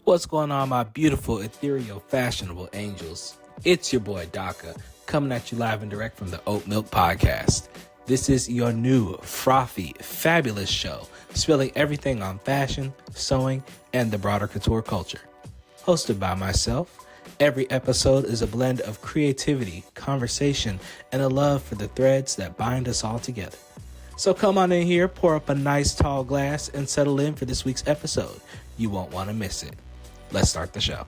What's going on, my beautiful, ethereal, fashionable angels? It's your boy DAKA, coming at you live and direct from the Haute Milk podcast. This is your new, frothy, fabulous show, spilling everything on fashion, sewing, and the broader couture culture. Hosted by myself, every episode is a blend of creativity, conversation, and a love for the threads that bind us all together. So come on in here, pour up a nice tall glass, and settle in for this week's episode. You won't want to miss it. Let's start the show.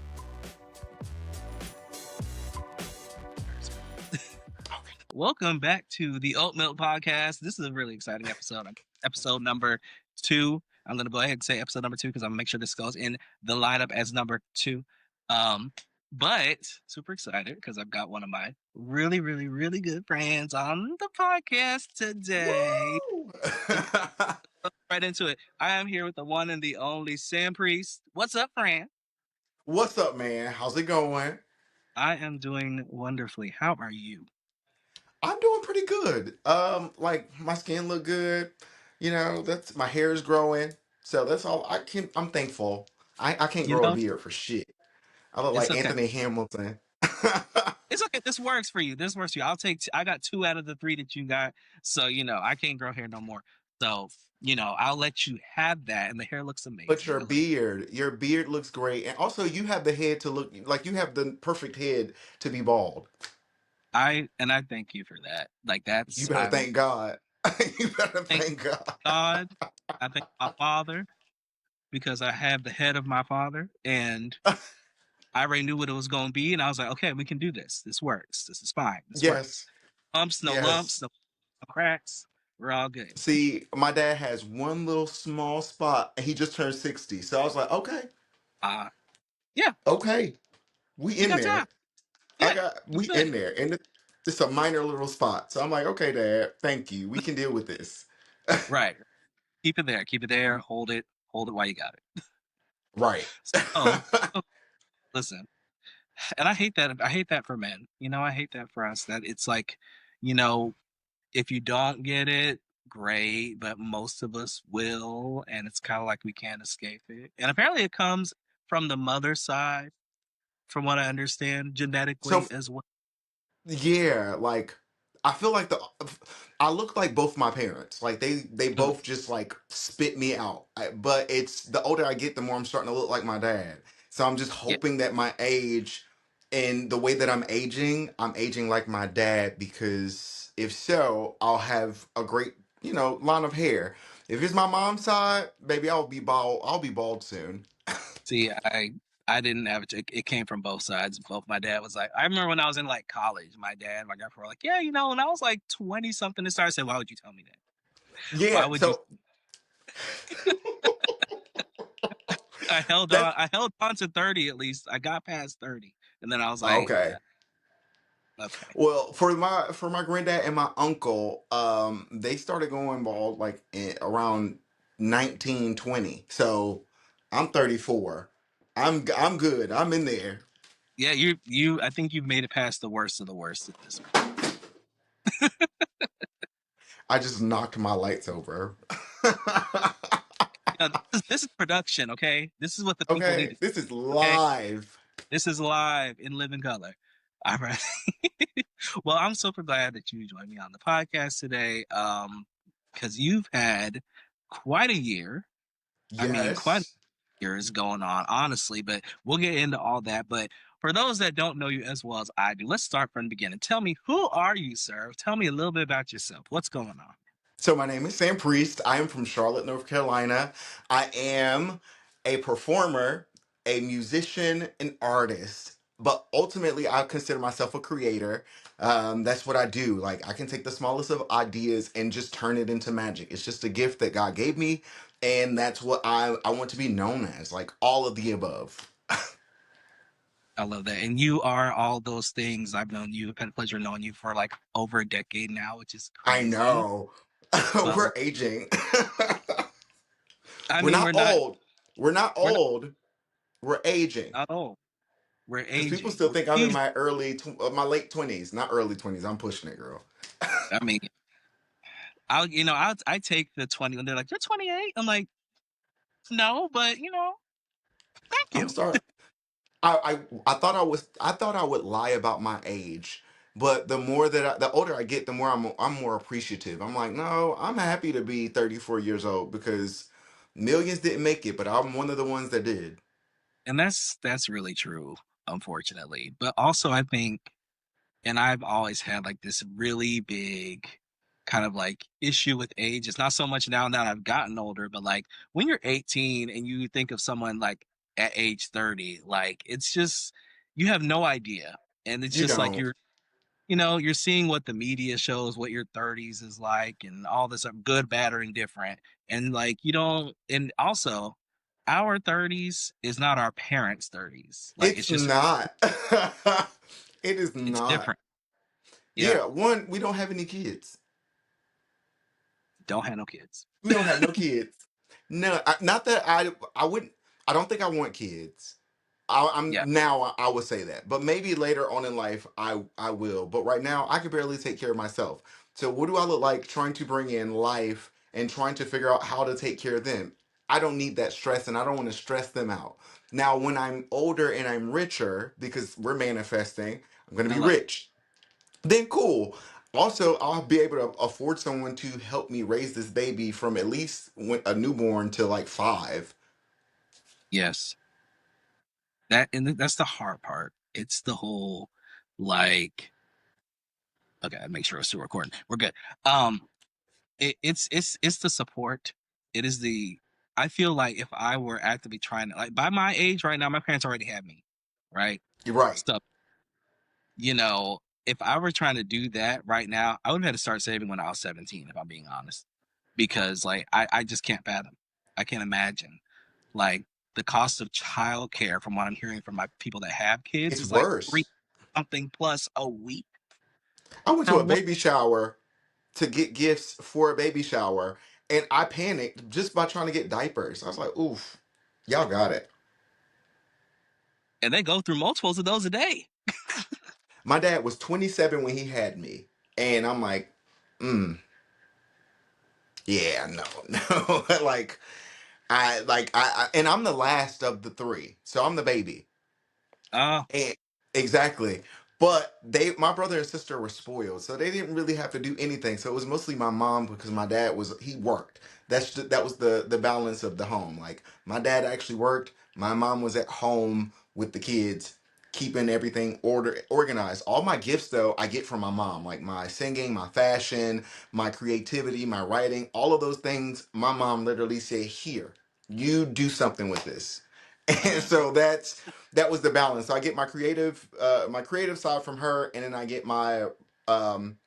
Welcome back to the Haute Milk podcast. This is a really exciting episode. Episode number 2. I'm going to go ahead and say episode number 2 because I'm going to make sure this goes in the lineup as number 2. But super excited because I've got one of my really, really, really good friends on the podcast today. Right into it. I am here with the one and the only Sanpriest. What's up, Fran? What's up, man? How's it going? I am doing wonderfully. How are you? I'm doing pretty good. Like my skin look good. That's my hair is growing. So that's all I'm thankful. I can't You grow a know, beard for shit. I look it's like okay. Anthony Hamilton. It's okay. This works for you. This works for you. I'll take. I got 2 out of the 3 that you got. So I can't grow hair no more. So I'll let you have that, and the hair looks But amazing. your beard looks great. And also you have the head to look like you have the perfect head to be bald. I thank you for that. Like You that's better I'm thank God. You better thank thank God. God. I thank my father because I have the head of my father, and I already knew what it was going to be, and I was like, okay, we can do this. This works. This is fine. This works. Yes. No Yes. lumps, no cracks. We're all good. See, my dad has one little small spot and he just turned 60. So I was like, okay, Uh, yeah, okay, we you in got time. there. Yeah, you We good. in there. And it's a minor little spot. So I'm like, okay, dad, thank you. We can deal with this. Right. Keep it there. Keep it there. Hold it. Hold it while you got it. Right. So, listen, and I hate that. I hate that for men. I hate that for us. That it's like, you know, if you don't get it, great, but most of us will, and it's kind of like we can't escape it. And apparently, it comes from the mother side, from what I understand, So genetically as well. yeah, like I feel like I look like both my parents. Like they Mm, both just like spit me out. But it's the older I get, the more I'm starting to look like my dad. So I'm just yeah. hoping that my age and the way that I'm aging like my dad because if so, I'll have a great, line of hair. If it's my mom's side, baby, I'll be bald. I'll be bald soon. See, I didn't have it. It came from both sides. Both my dad was like, I remember when I was in like college, my dad and my girlfriend were like, yeah, when I was like 20 something, they started saying, why would you tell me that? Why Yeah, would you? so I held on. that's I held on to 30 at least. I got past 30, and then I was like, okay. okay, Well, for my granddad and my uncle, they started going bald like around 1920. So I'm 34. I'm good. I'm in there. yeah, you. I think you've made it past the worst of the worst at this point. I just knocked my lights over. This is production, okay? This is what the people need Okay, to. this is Okay, live. this is live in living color. All right. Well, I'm super glad that you joined me on the podcast today. Because you've had quite a year. I mean, quite a Yes. year is going on, honestly, but we'll get into all that. But for those that don't know you as well as I do, let's start from the beginning. Tell me, who are you, sir? Tell me a little bit about yourself. What's going on? So my name is Sanpriest. I am from Charlotte, North Carolina. I am a performer, a musician, an artist, but ultimately I consider myself a creator. That's what I do. Like I can take the smallest of ideas and just turn it into magic. It's just a gift that God gave me, and that's what I want to be known as. Like all of the above. I love that. And you are all those things. I've known you, I've had the pleasure of knowing you for like over a decade now, which is I crazy. know. But We're aging. I We're mean, not old. We're not we're not, old. We're aging. not old. We're Because people aging. still We're think I'm in aging. my late 20s, not early 20s. I'm pushing it, girl. I mean, I take the 20 when they're like, you're 28. I'm like, no, but Thank I'm you. sorry. I thought I would lie about my age, but the older I get, the more I'm more appreciative. I'm like, no, I'm happy to be 34 years old because millions didn't make it, but I'm one of the ones that did. And that's really true, unfortunately. But also I think, and I've always had like this really big kind of like issue with age. It's not so much now that I've gotten older, but like when you're 18 and you think of someone like at age 30, like it's just you have no idea. And it's You just like don't. you're seeing what the media shows what your 30s is like and all this good, bad, or indifferent. And like you don't, and also our 30s is not our parents' 30s. Like It's not. It is it's not. different. Yeah. Yeah, one, we don't have any kids. Don't have no kids. We don't have no kids. No, not that I wouldn't. I don't think I want kids. I'm Yeah. now. I would say that, but maybe later on in life, I will. But right now, I can barely take care of myself. So what do I look like trying to bring in life and trying to figure out how to take care of them? I don't need that stress, and I don't want to stress them out. Now, when I'm older and I'm richer, because we're manifesting, I'm going to be Hello. rich. Then cool. Also, I'll be able to afford someone to help me raise this baby from at least when a newborn to like 5. Yes. That's the hard part. It's the whole like okay, make sure it's still recording. We're good. Um it's the support. It is the I feel like if I were actively trying to like by my age right now, my parents already had me. Right? You're right. So, if I were trying to do that right now, I would have had to start saving when I was 17, if I'm being honest. Because like I just can't fathom. I can't imagine. Like the cost of childcare from what I'm hearing from my people that have kids It's is like three worse. something plus a week I went to for a what? baby shower to get gifts for a baby shower, and I panicked just by trying to get diapers. I was like, oof, y'all got it. And they go through multiples of those a day. My dad was 27 when he had me, and I'm like, yeah, no, no. And I'm the last of the three, so I'm the baby. Oh, And exactly. But my brother and sister were spoiled, so they didn't really have to do anything. So it was mostly my mom because my dad he worked. That was the balance of the home. Like my dad actually worked, my mom was at home with the kids, keeping everything organized. All my gifts though, I get from my mom, like my singing, my fashion, my creativity, my writing, all of those things. My mom literally said, "Here, you do something with this." And mm, so that was the balance. So I get my creative side from her, and then I get um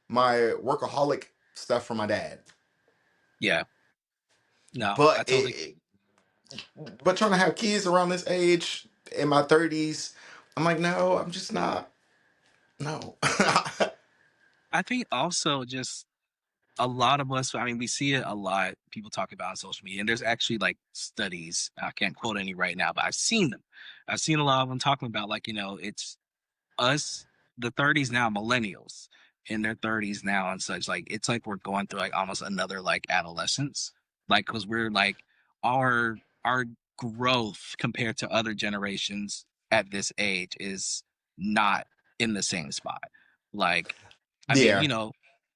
my workaholic stuff from my dad. yeah. No, I But totally. but trying to have kids around this age in my 30s, I'm like, no, I'm just not. No. I think also just a lot of us, I mean, we see it a lot. People talk about on social media, and there's actually like studies. I can't quote any right now, but I've seen them. I've seen a lot of them talking about like, it's us, the 30s now, millennials in their 30s now and such. Like, it's like we're going through like almost another like adolescence. Like, because we're like, our growth compared to other generations at this age is not in the same spot. Like, I mean, Yeah.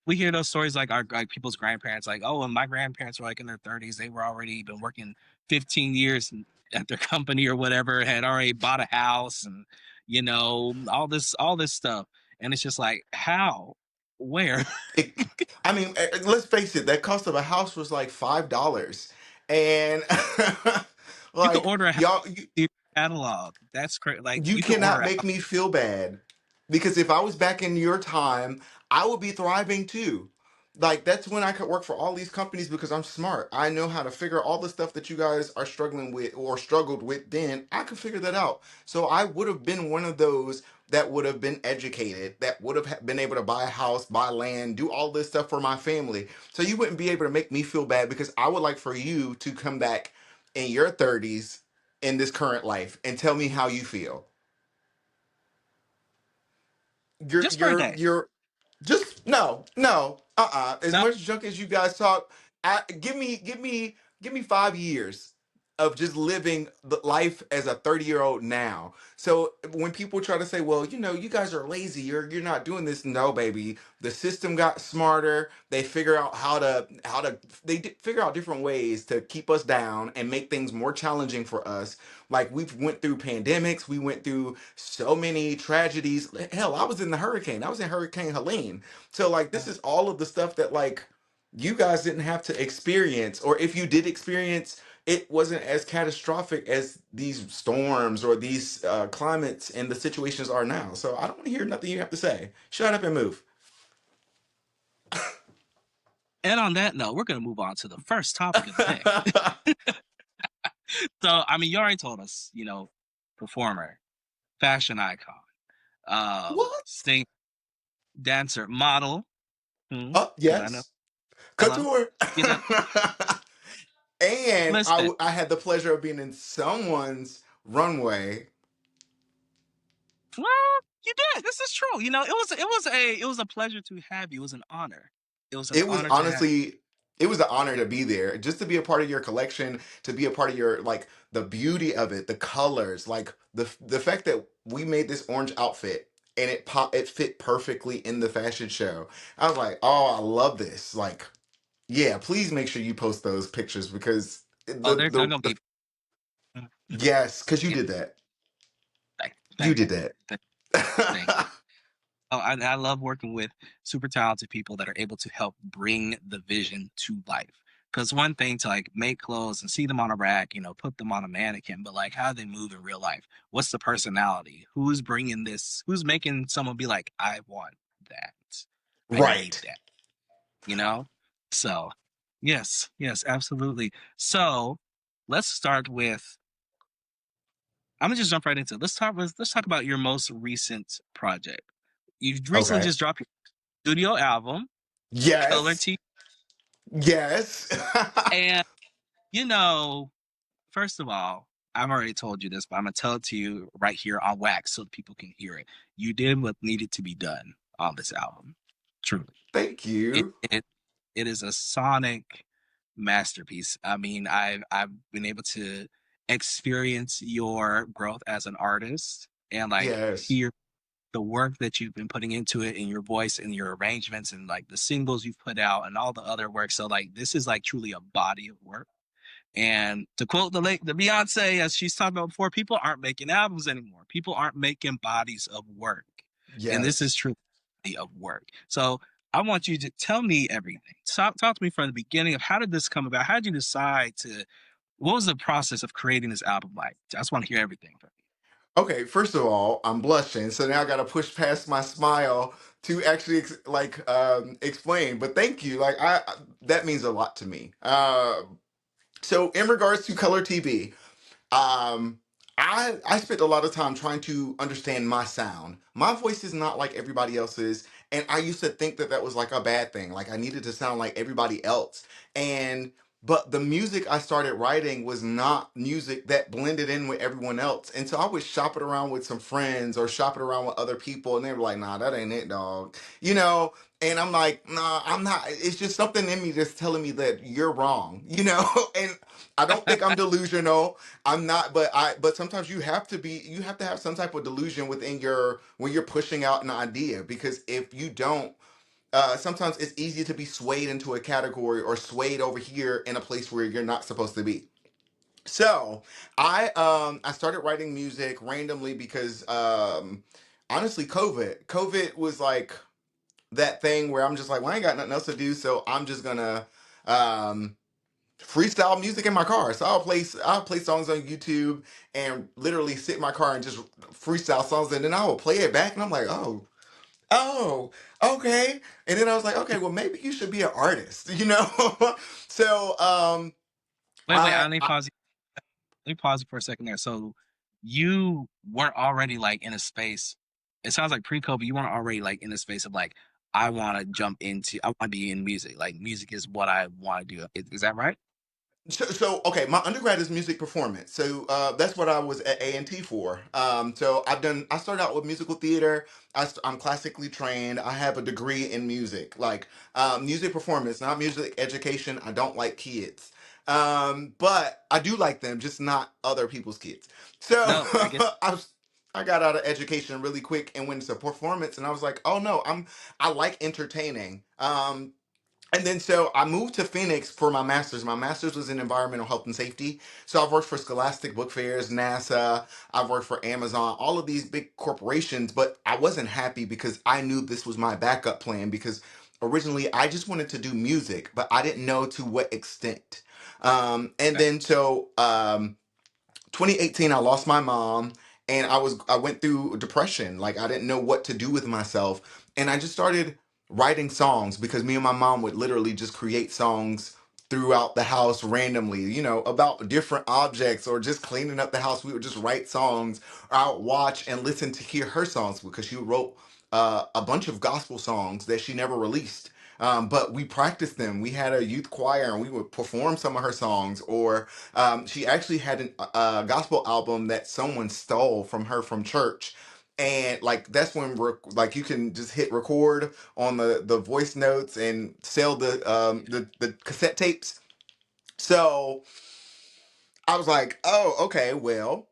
we hear those stories like our like people's grandparents, like, oh, when my grandparents were like in their 30s, they were already been working 15 years at their company or whatever, had already bought a house and all this stuff. And it's just like, how? Where? It, I mean, let's face it. That cost of a house was like $5, and You can like order a house y'all, catalog. That's crazy. Like you you can order cannot a make house. me feel bad because if I was back in your time, I would be thriving too. Like that's when I could work for all these companies because I'm smart. I know how to figure all the stuff that you guys are struggling with or struggled with then. I could figure that out. So I would have been one of those that would have been educated, that would have been able to buy a house, buy land, do all this stuff for my family. So you wouldn't be able to make me feel bad because I would like for you to come back in your 30s in this current life and tell me how you feel. Just for a day. You're just no. As No, much junk as you guys talk, give me 5 years. of just living the life as a 30-year-old now. So when people try to say, well, you guys are lazy, you're not doing this. No, baby. The system got smarter. They figure out figure out different ways to keep us down and make things more challenging for us. Like we've went through pandemics, we went through so many tragedies. Hell, I was in the hurricane. I was in Hurricane Helene. So like this is all of the stuff that like you guys didn't have to experience, or if you did experience, it wasn't as catastrophic as these storms or these climates and the situations are now. So I don't want to hear nothing you have to say. Shut up and move. And on that note, we're going to move on to the first topic of the day. So, I mean, you already told us, performer, fashion icon, What? sing, dancer, model. Oh, Because I know. yes. Hello. Couture. You know, And listen. I had the pleasure of being in someone's runway. Well, you did. This is true. It was a pleasure to have you. It was an honor. It was an It was honor to have. honestly, it was an honor to be there, just to be a part of your collection, to be a part of your, like, the beauty of it, the colors, like the fact that we made this orange outfit and it fit perfectly in the fashion show. I was like, oh, I love this. Like, yeah, please make sure you post those pictures because Oh, the they're the, gonna the be. yes, because you Yeah, did that. thank, You thank did you, thank you. Oh, I love working with super talented people that are able to help bring the vision to life. Because one thing to like make clothes and see them on a rack, put them on a mannequin, but like how do they move in real life? What's the personality? Who's bringing this? Who's making someone be like, I want that. I need Right. that. You know? So, yes, yes, absolutely. So, let's start with. I'm gonna just jump right into it. Let's talk about your most recent project. You've recently Okay. just dropped your studio album, Color Yes. T. Yes. And, you know, first of all, I've already told you this, but I'm going to tell it to you right here on wax so that people can hear it. You did what needed to be done on this album. Truly. Thank It, you. it, it is a sonic masterpiece. I mean, I've been able to experience your growth as an artist and like Yes. hear the work that you've been putting into it in your voice and your arrangements and like the singles you've put out and all the other work. So like this is like truly a body of work. And to quote the Beyonce, as she's talked about before, people aren't making albums anymore. People aren't making bodies of work. And this is Yes. truly a body of work. So I want you to tell me everything. Talk to me from the beginning of how did this come about? How did you decide to what was the process of creating this album like? I just want to hear everything from Okay, first of all, I'm blushing, so now I gotta push past my smile to actually explain. But thank you, like that means a lot to me. So in regards to color TV, um, I spent a lot of time trying to understand my sound. My voice is not like everybody else's, and I used to think that that was like a bad thing. Like I needed to sound like everybody else, and but the music I started writing was not music that blended in with everyone else. And so I would shop it around with some friends or shop it around with other people, and they were like, "Nah, that ain't it, dog." You know, and I'm like, "Nah, I'm not. It's just something in me that's telling me that you're wrong." And I don't think I'm delusional. I'm not, but sometimes you have to have some type of delusion within your when you're pushing out an idea, because if you don't, sometimes it's easy to be swayed into a category or swayed over here in a place where you're not supposed to be. So I started writing music randomly because honestly COVID was like that thing where I'm just like, well, I ain't got nothing else to do, so I'm just gonna um freestyle music in my car. So I'll play songs on YouTube and literally sit in my car and just freestyle songs, and then I will play it back and I'm like, oh, okay. And then I was like, okay, well maybe you should be an artist. So Wait, I, let me I pause. Let me pause you for a second there. So you weren't already like in a space. It sounds like pre-COVID, you weren't already like in a space of like, I want to be in music. Like music is what I want to do. Is that right? so okay, my undergrad is music performance. So that's what I was at A&T for. So I started out with musical theater. I'm classically trained. I have a degree in music, like music performance, not music education. I don't like kids. But I do like them, just not other people's kids. So No, I get I was I got out of education really quick and went into performance, and I was like, oh no, I like entertaining. And then so I moved to Phoenix for my master's. My master's was in environmental health and safety. So I've worked for Scholastic Book Fairs, NASA, I've worked for Amazon, all of these big corporations, but I wasn't happy because I knew this was my backup plan because originally I just wanted to do music, but I didn't know to what extent. And that. then so 2018 I lost my mom, and I went through depression. Like I didn't know what to do with myself, and I just started writing songs because me and my mom would literally just create songs throughout the house randomly, about different objects or just cleaning up the house. We would just write songs, or I would watch and listen to hear her songs because she wrote a bunch of gospel songs that she never released. But we practiced them. We had a youth choir and we would perform some of her songs. Or she actually had a gospel album that someone stole from her from church. And like that's when like you can just hit record on the voice notes and sell the cassette tapes. So I was like, oh, okay, well,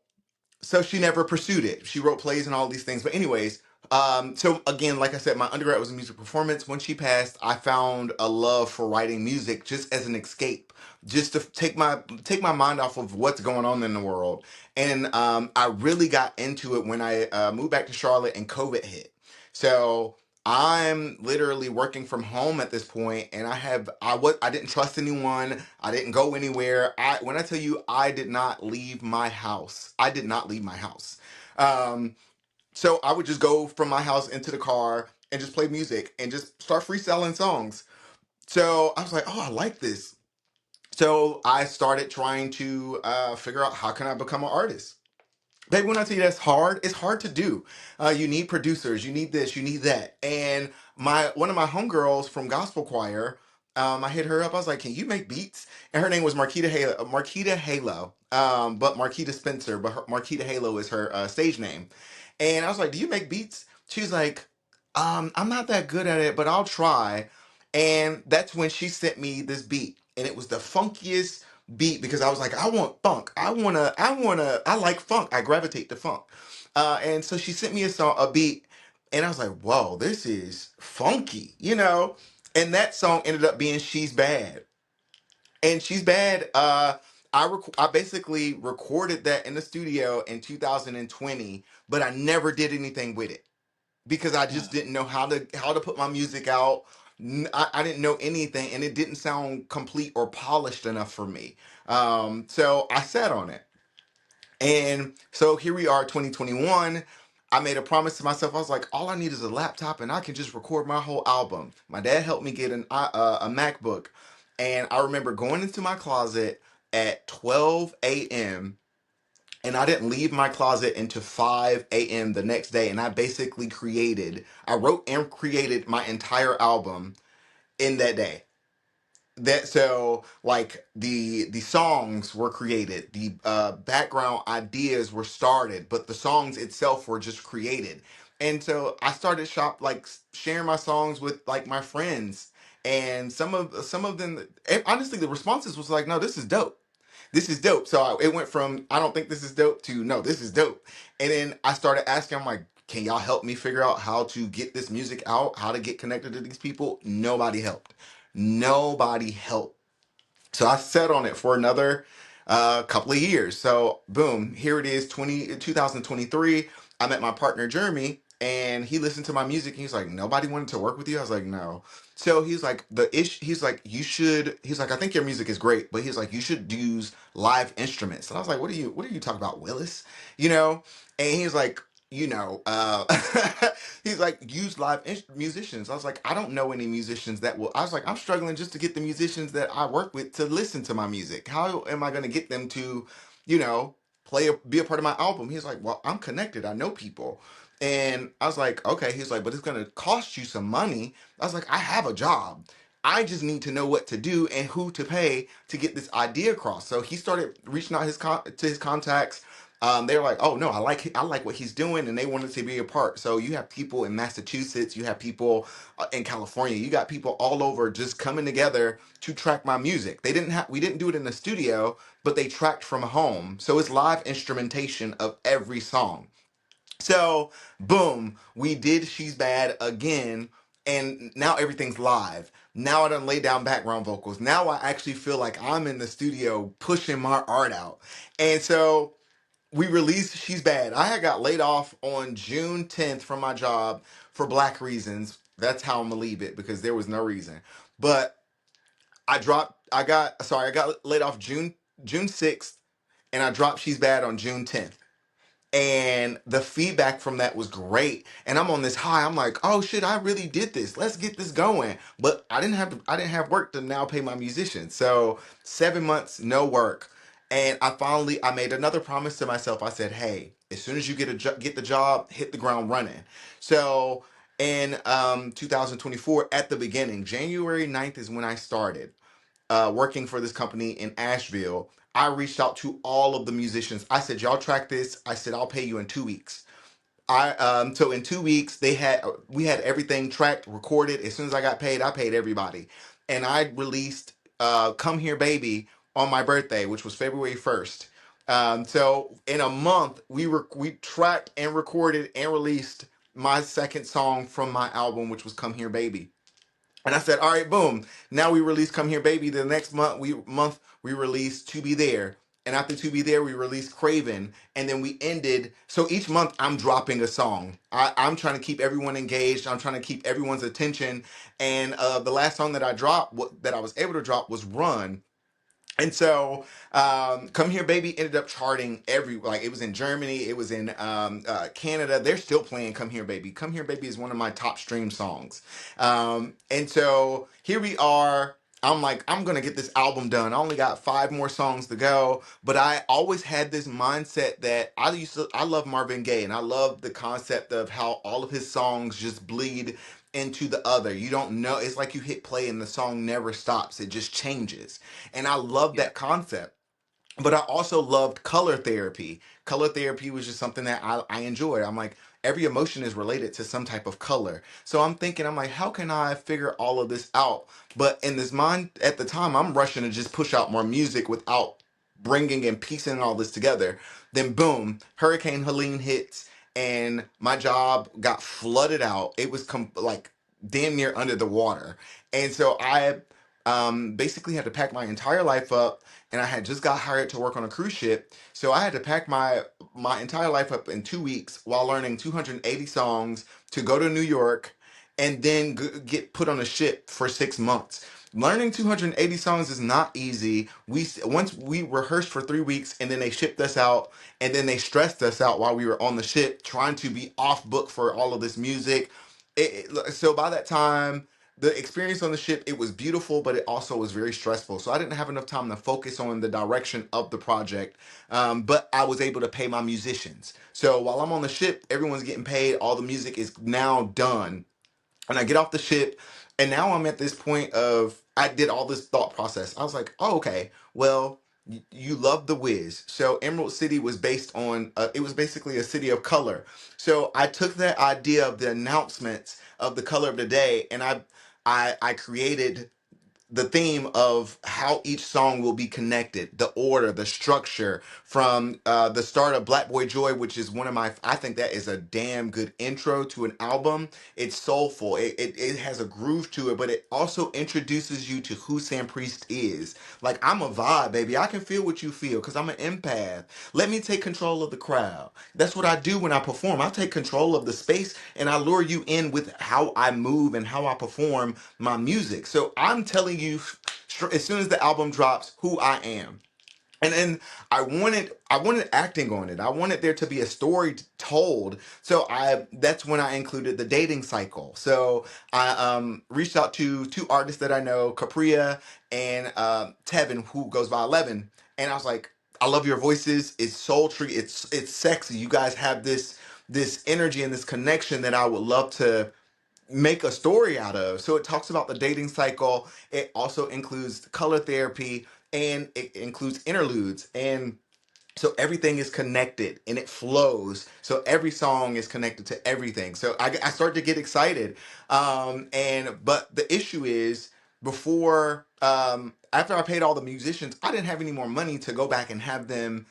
so she never pursued it. She wrote plays and all these things. But anyways, so again, like I said, my undergrad was in music performance. When she passed, I found a love for writing music just as an escape, just to take my mind off of what's going on in the world. And I really got into it when I moved back to Charlotte and COVID hit. So I'm literally working from home at this point, and I didn't trust anyone. I didn't go anywhere. When I tell you I did not leave my house, I did not leave my house. Um, so I would just go from my house into the car and just play music and just start freestyling songs. So I was like, oh, I like this. So I started trying to figure out how can I become an artist. Baby, when I tell you that's hard, it's hard to do. You need producers, you need this, you need that. And one of my homegirls from gospel choir, I hit her up. I was like, "Can you make beats?" And her name was Marquita Halo, Marquita Halo, but Marquita Spencer, but Marquita Halo is her stage name. And I was like, "Do you make beats?" She's like, "I'm not that good at it, but I'll try." And that's when she sent me this beat, and it was the funkiest beat because I was like, I want funk. I like funk. I gravitate to funk. And so she sent me a beat, and I was like, whoa, this is funky. And that song ended up being She's Bad. And She's Bad, I basically recorded that in the studio in 2020, but I never did anything with it because I Yeah. just didn't know how to put my music out. I didn't know anything, and it didn't sound complete or polished enough for me. So I sat on it, and so here we are, 2021. I made a promise to myself. I was like, all I need is a laptop, and I can just record my whole album. My dad helped me get a MacBook, and I remember going into my closet at 12 a.m. And I didn't leave my closet until 5 a.m. the next day. And I wrote and created my entire album in that day. That so like the songs were created, the background ideas were started, but the songs itself were just created. And so I started sharing my songs with like my friends, and some of them, and honestly, the responses was like, no, this is dope. This is dope. So it went from I don't think this is dope to no, this is dope. And then I started asking, I'm like, can y'all help me figure out how to get this music out, how to get connected to these people? Nobody helped. Nobody helped. So I sat on it for another couple of years. So boom, here it is, 2023. I met my partner Jeremy, and he listened to my music. And he's like, nobody wanted to work with you. I was like, no. So he's like, He's like, you should. He's like, I think your music is great, but he's like, you should use live instruments. And I was like, what are you talking about, Willis? You know? And he's like, he's like, use musicians. I was like, I don't know any musicians that will. I was like, I'm struggling just to get the musicians that I work with to listen to my music. How am I going to get them to, you know, be a part of my album? He's like, well, I'm connected. I know people. And I was like, okay. He's like, but it's going to cost you some money. I was like, I have a job. I just need to know what to do and who to pay to get this idea across. So he started reaching out to his contacts, they're like, oh no, I like what he's doing, and they wanted to be a part. So you have people in Massachusetts, you have people in California, you got people all over just coming together to track my music. We didn't do it in the studio, but they tracked from home. So it's live instrumentation of every song. So, boom, we did She's Bad again, and now everything's live. Now I done lay down background vocals. Now I actually feel like I'm in the studio pushing my art out. And so we released She's Bad. I had got laid off on June 10th from my job for black reasons. That's how I'm gonna leave it, because there was no reason. But I got laid off June 6th, and I dropped She's Bad on June 10th, and the feedback from that was great, and I'm on this high. I'm like, oh shit, I really did this, let's get this going. But I didn't have work to now pay my musicians. So 7 months no work, and I made another promise to myself. I said, hey, as soon as you get the job, hit the ground running. So in 2024, at the beginning, January 9th is when I started working for this company in Asheville. I reached out to all of the musicians. I said, y'all track this. I said, I'll pay you in 2 weeks. So in 2 weeks we had everything tracked, recorded. As soon as I got paid, I paid everybody. And I released Come Here Baby on my birthday, which was February 1st. So in a month, we tracked and recorded and released my second song from my album, which was Come Here Baby. And I said, all right, boom. Now we release Come Here Baby. The next month we released To Be There. And after To Be There, we released Craven. And then we ended. So each month I'm dropping a song. I'm trying to keep everyone engaged. I'm trying to keep everyone's attention. And the last song that I dropped, that I was able to drop, was Run. And so, Come Here Baby ended up charting like, it was in Germany, it was in Canada. They're still playing Come Here Baby. Come Here Baby is one of my top stream songs. And so here we are. I'm like, I'm gonna get this album done. I only got 5 more songs to go, but I always had this mindset that I love Marvin Gaye, and I love the concept of how all of his songs just bleed into the other. You don't know, it's like you hit play and the song never stops, it just changes. And I love Yeah. that concept. But I also loved color therapy. Color therapy was just something that I enjoyed. I'm like, every emotion is related to some type of color. So I'm thinking, I'm like, how can I figure all of this out? But in this mind, at the time, I'm rushing to just push out more music without bringing and piecing all this together. Then boom, Hurricane Helene hits, and my job got flooded out. It was like damn near under the water. And so I basically had to pack my entire life up, and I had just got hired to work on a cruise ship. So I had to pack my entire life up in 2 weeks while learning 280 songs to go to New York, and then get put on a ship for 6 months. Learning 280 songs is not easy. Once we rehearsed for 3 weeks, and then they shipped us out, and then they stressed us out while we were on the ship trying to be off book for all of this music. So by that time, the experience on the ship, it was beautiful, but it also was very stressful. So I didn't have enough time to focus on the direction of the project. But I was able to pay my musicians. So while I'm on the ship, everyone's getting paid. All the music is now done, and I get off the ship, and now I'm at this point of, I did all this thought process. I was like, oh, okay, well, you love The Wiz. So Emerald City was based on, it was basically a city of color. So I took that idea of the announcements of the color of the day, and I created the theme of how each song will be connected, the order, the structure, from the start of Black Boy Joy, which is one of my, I think that is a damn good intro to an album. It's soulful, it has a groove to it, but it also introduces you to who Sanpriest is. Like, I'm a vibe, baby. I can feel what you feel because I'm an empath. Let me take control of the crowd. That's what I do when I perform. I take control of the space, and I lure you in with how I move and how I perform my music. So I'm telling you, as soon as the album drops, who I am. And then I wanted acting on it. I wanted there to be a story told. So that's when I included the dating cycle. So I reached out to 2 artists that I know, Capria and Tevin, who goes by 11. And I was like, I love your voices. It's sultry. It's sexy. You guys have this energy and this connection that I would love to make a story out of. So it talks about the dating cycle. It also includes color therapy, and it includes interludes. And So everything is connected and it flows. So every song is connected to everything. So I start to get excited. But the issue is, before after I paid all the musicians, I didn't have any more money to go back and have them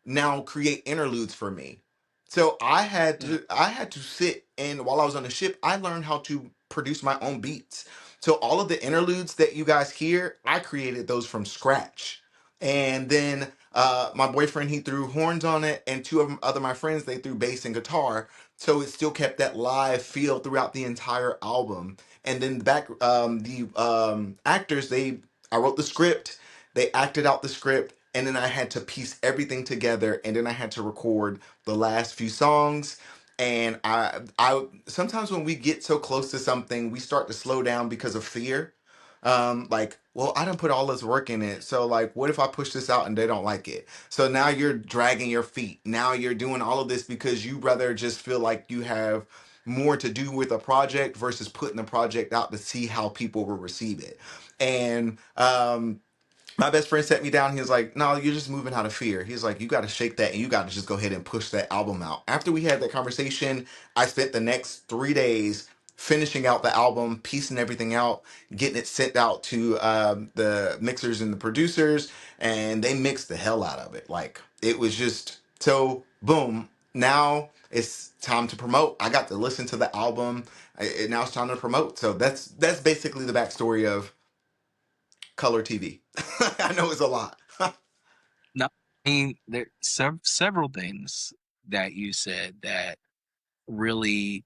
now create interludes for me. So Mm. I had to sit, and while I was on the ship, I learned how to produce my own beats. So all of the interludes that you guys hear, I created those from scratch. And then my boyfriend, he threw horns on it, and two of other my friends, they threw bass and guitar. So it still kept that live feel throughout the entire album. And then the actors, they I wrote the script, they acted out the script, and then I had to piece everything together, and then I had to record the last few songs. And I sometimes when we get so close to something, we start to slow down because of fear. Like, well, I didn't put all this work in it, so like, what if I push this out and they don't like it? So now you're dragging your feet. Now you're doing all of this because you rather just feel like you have more to do with a project versus putting the project out to see how people will receive it. And my best friend set me down. He was like, "No, you're just moving out of fear." He's like, "You got to shake that, and you got to just go ahead and push that album out." After we had that conversation, I spent the next 3 days finishing out the album, piecing everything out, getting it sent out to the mixers and the producers, and they mixed the hell out of it. Like, it was just so boom. Now it's time to promote. I got to listen to the album. Now it's time to promote. So that's basically the backstory of color TV. I know it's a lot. No, I mean there several things that you said that really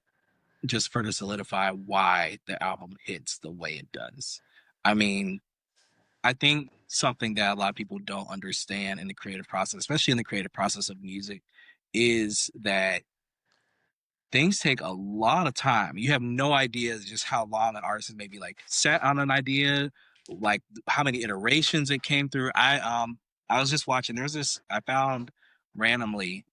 just further solidify why the album hits the way it does. I mean, I think something that a lot of people don't understand in the creative process, especially in the creative process of music, is that things take a lot of time. You have no idea just how long an artist has maybe like sat on an idea, like how many iterations it came through. I was just watching, there's this I found randomly,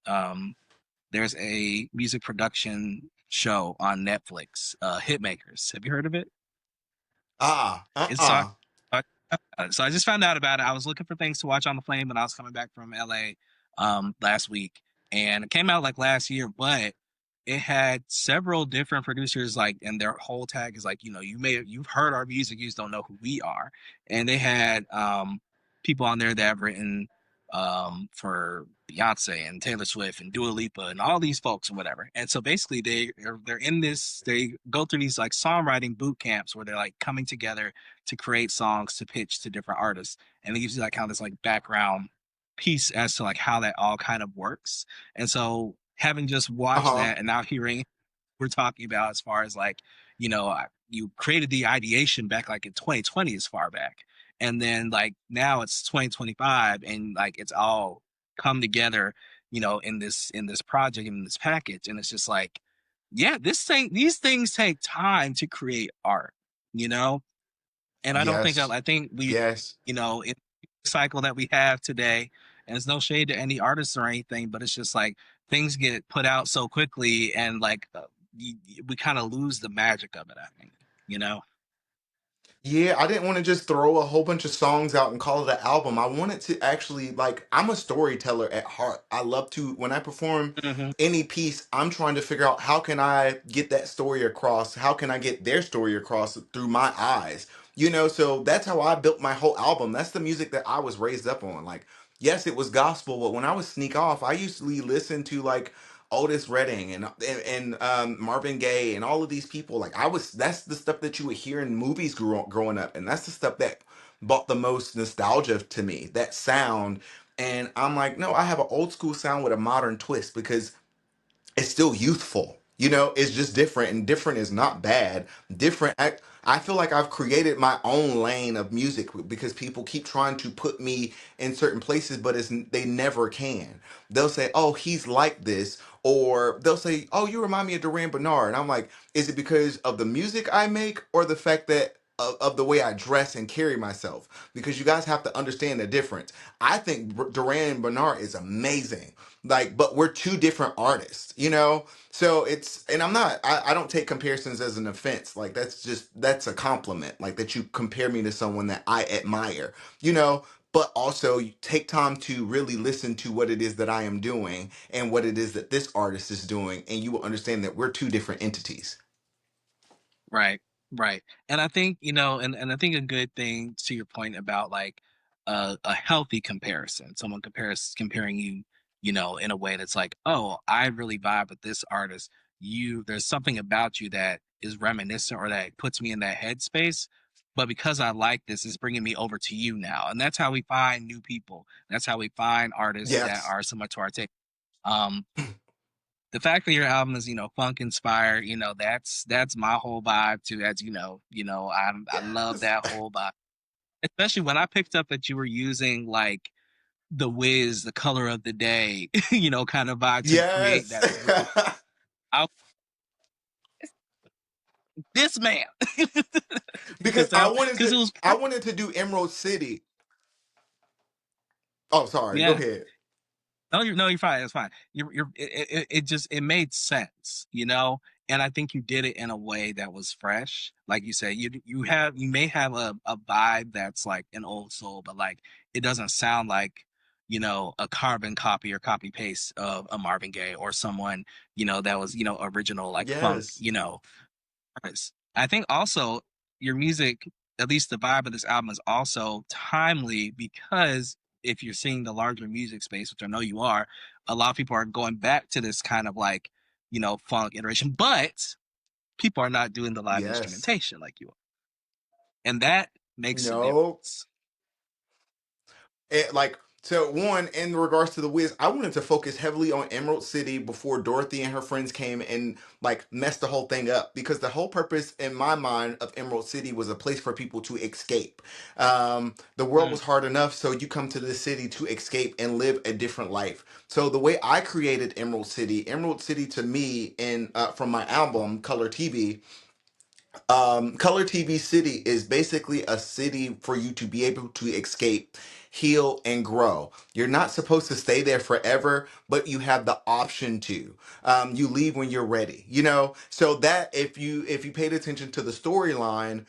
there's a music production show on Netflix, Hitmakers. Have you heard of it? Ah, It's on. uh-uh. So I just found out about it. I was looking for things to watch on the plane when I was coming back from LA last week, and it came out like last year, but it had several different producers like, and their whole tag is like, you've heard our music, you just don't know who we are. And they had people on there that have written for Beyonce and Taylor Swift and Dua Lipa and all these folks and whatever. And so basically they're in this, they go through these like songwriting boot camps where they're like coming together to create songs to pitch to different artists. And it gives you like kind of this like background piece as to like how that all kind of works. And so having just watched Uh-huh. that and now hearing we're talking about as far as like, you created the ideation back like in 2020 as far back. And then like now it's 2025 and like it's all come together, in this project, in this package. And it's just like, yeah, these things take time to create art, you know? And I don't think Yes. I think we, Yes. in the cycle that we have today, and it's no shade to any artists or anything, but it's just like things get put out so quickly, and like we kind of lose the magic of it. I think, you know. Yeah, I didn't want to just throw a whole bunch of songs out and call it an album. I wanted to actually, like, I'm a storyteller at heart. I love to, when I perform Hmm. any piece, I'm trying to figure out how can I get that story across? How can I get their story across through my eyes? So that's how I built my whole album. That's the music that I was raised up on. Like, yes, it was gospel, but when I was sneak off, I usually listen to like Otis Redding and Marvin Gaye and all of these people. Like, that's the stuff that you would hear in movies growing up, and that's the stuff that brought the most nostalgia to me. That sound, and I'm like, no, I have an old school sound with a modern twist because it's still youthful. It's just different, and different is not bad. Different. I feel like I've created my own lane of music because people keep trying to put me in certain places, but they never can. They'll say, "Oh, he's like this," or they'll say, "Oh, you remind me of Duran Bernard," and I'm like, "Is it because of the music I make, or the fact that?" Of the way I dress and carry myself, because you guys have to understand the difference. I think Duran Bernard is amazing, like, but we're two different artists. So and I don't take comparisons as an offense. Like, that's a compliment, like that you compare me to someone that I admire, you know but also you take time to really listen to what it is that I am doing and what it is that this artist is doing, and you will understand that we're two different entities. Right, right. And I think, and I think a good thing to your point about like a healthy comparison, someone comparing you, in a way that's like, oh, I really vibe with this artist. There's something about you that is reminiscent or that puts me in that headspace. But because I like this, it's bringing me over to you now. And that's how we find new people. That's how we find artists that Yes. are similar to our take. Um, the fact that your album is funk inspired, that's my whole vibe too. As I love Yes. that whole vibe, especially when I picked up that you were using like the Wiz, the color of the day, kind of vibe to create Yes. that mood. I, this man, Because because because it was I wanted to do Emerald City. Oh, sorry. Go yeah. ahead. No, you're fine. It's fine. It just it made sense, and I think you did it in a way that was fresh. Like you said, you may have a vibe that's like an old soul, but like it doesn't sound like a carbon copy or copy paste of a Marvin Gaye or someone that was original like funk, Yes. artists. I think also your music, at least the vibe of this album, is also timely because if you're seeing the larger music space, which I know you are, a lot of people are going back to this kind of like, funk iteration, but people are not doing the live Yes. instrumentation like you are. And that makes a No. difference. Like, so one, in regards to the Wiz, I wanted to focus heavily on Emerald City before Dorothy and her friends came and like messed the whole thing up, because the whole purpose in my mind of Emerald City was a place for people to escape. The world Mm, was hard enough, so you come to this city to escape and live a different life. So the way I created Emerald City to me in from my album Color TV, Color TV City is basically a city for you to be able to escape, heal, and grow. You're not supposed to stay there forever, but you have the option to. You leave when you're ready. So that if you paid attention to the storyline,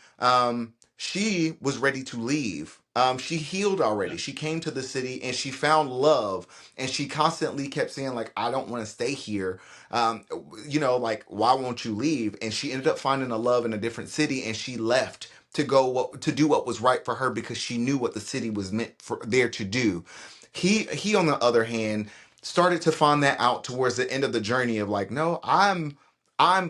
she was ready to leave. She healed already. yeah, She came to the city and she found love, and she constantly kept saying like, "I don't want to stay here." um, like, why won't you leave? And she ended up finding a love in a different city, and she left to do what was right for her, because she knew what the city was meant for there to do. He on the other hand started to find that out towards the end of the journey of like, no, I'm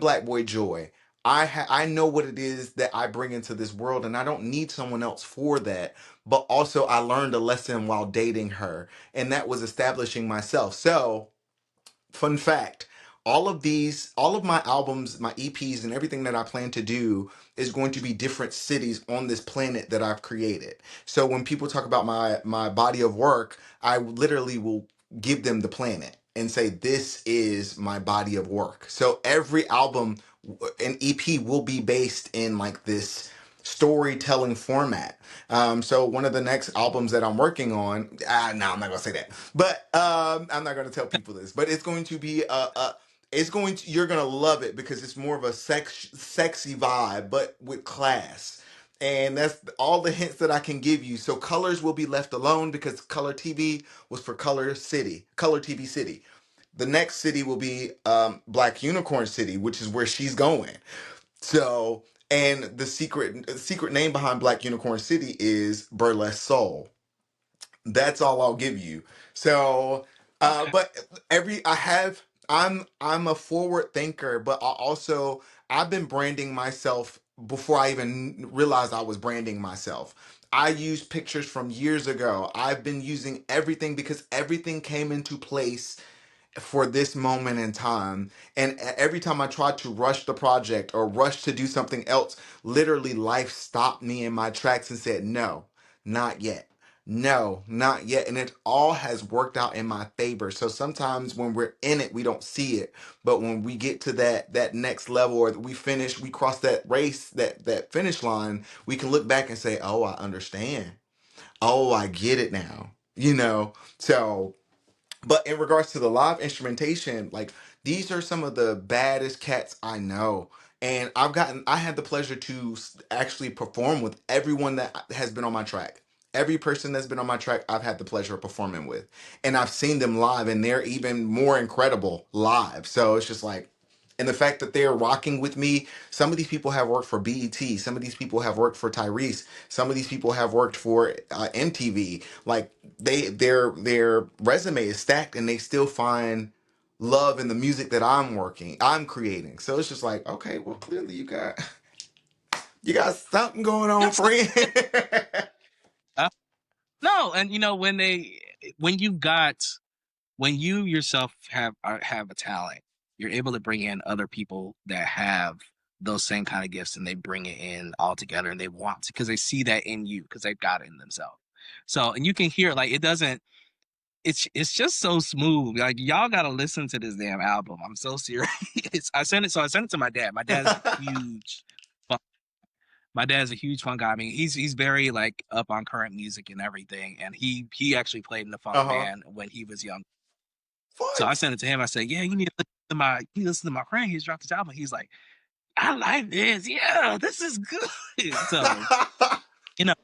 Black Boy Joy. I know what it is that I bring into this world, and I don't need someone else for that. But also, I learned a lesson while dating her, and that was establishing myself. So, fun fact, all of my albums, my EPs, and everything that I plan to do is going to be different cities on this planet that I've created. So when people talk about my body of work, I literally will give them the planet and say, this is my body of work. So every album an EP will be based in like this storytelling format. So one of the next albums that I'm working on, no, I'm not gonna say that, but I'm not gonna tell people this, but it's going to be you're gonna love it, because it's more of a sexy vibe, but with class. And that's all the hints that I can give you. So colors will be left alone, because Color TV was for Color TV City. The next city will be Black Unicorn City, which is where she's going. So, and the secret name behind Black Unicorn City is Burlesque Soul. That's all I'll give you. So, okay, but every I have I'm a forward thinker, but I've been branding myself before I even realized I was branding myself. I used pictures from years ago. I've been using everything because everything came into place for this moment in time. And every time I tried to rush the project or rush to do something else, literally life stopped me in my tracks and said, no, not yet. No, not yet. And it all has worked out in my favor. So sometimes when we're in it, we don't see it. But when we get to that next level, or we cross that race, that finish line, we can look back and say, oh, I understand. Oh, I get it now. So, but in regards to the live instrumentation, like, these are some of the baddest cats I know. And I had the pleasure to actually perform with everyone that has been on my track. every person that's been on my track, I've had the pleasure of performing with. And I've seen them live, and they're even more incredible live. So it's just like, and the fact that they're rocking with me, some of these people have worked for BET, some of these people have worked for Tyrese, some of these people have worked for MTV. Like their resume is stacked, and they still find love in the music that I'm creating. So it's just like, okay, well, clearly you got something going on, Yes, friend. no, and when you got when you yourself have a talent, you're able to bring in other people that have those same kind of gifts, and they bring it in all together, and they want to because they see that in you because they've got it in themselves. So, and you can hear like it doesn't. It's just so smooth. Like y'all gotta listen to this damn album. I'm so serious. I sent it to my dad. Fun- my dad's a huge fun guy. I mean, he's very like up on current music and everything. And he actually played in the funk Uh-huh. band when he was young. So I What? sent it to him. I said, "Yeah, you need to listen to my friend. He's dropped this album." He's like, "I like this. Yeah, this is good." So you know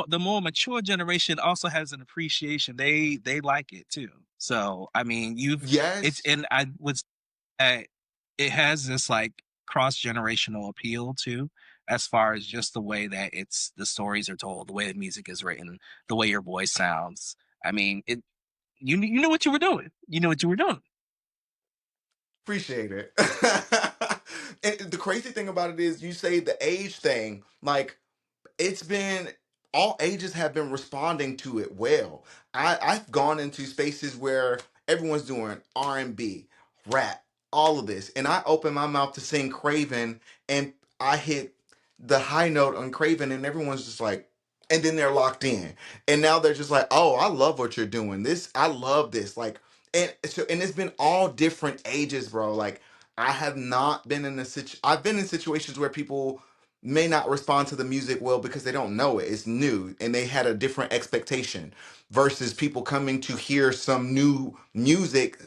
the more mature generation also has an appreciation. They like it too. So I mean, it's Yes. and I would say it has this like cross generational appeal too, as far as just the way that the stories are told, the way the music is written, the way your voice sounds. I mean, you know what you were doing. You know what you were doing. Appreciate it. And the crazy thing about it is you say the age thing, like it's been all ages have been responding to it well. I've gone into spaces where everyone's doing R&B, rap, all of this, and I open my mouth to sing Craven, and I hit the high note on Craven, and everyone's just like, and then they're locked in, and now they're just like, oh, I love what you're doing. This, I love this, like, and it's been all different ages, bro. Like I have not been in a I've been in situations where people may not respond to the music well because they don't know it. It's new and they had a different expectation versus people coming to hear some new music.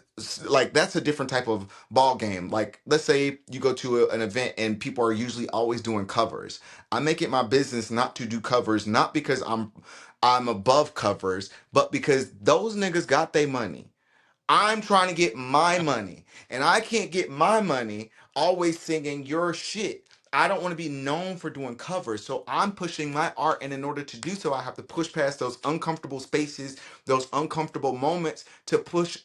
Like that's a different type of ball game. Like let's say you go to an event and people are usually always doing covers. I make it my business not to do covers, not because I'm above covers, but because those niggas got their money. I'm trying to get my money, and I can't get my money always singing your shit. I don't want to be known for doing covers, so I'm pushing my art, and in order to do so, I have to push past those uncomfortable spaces, those uncomfortable moments to push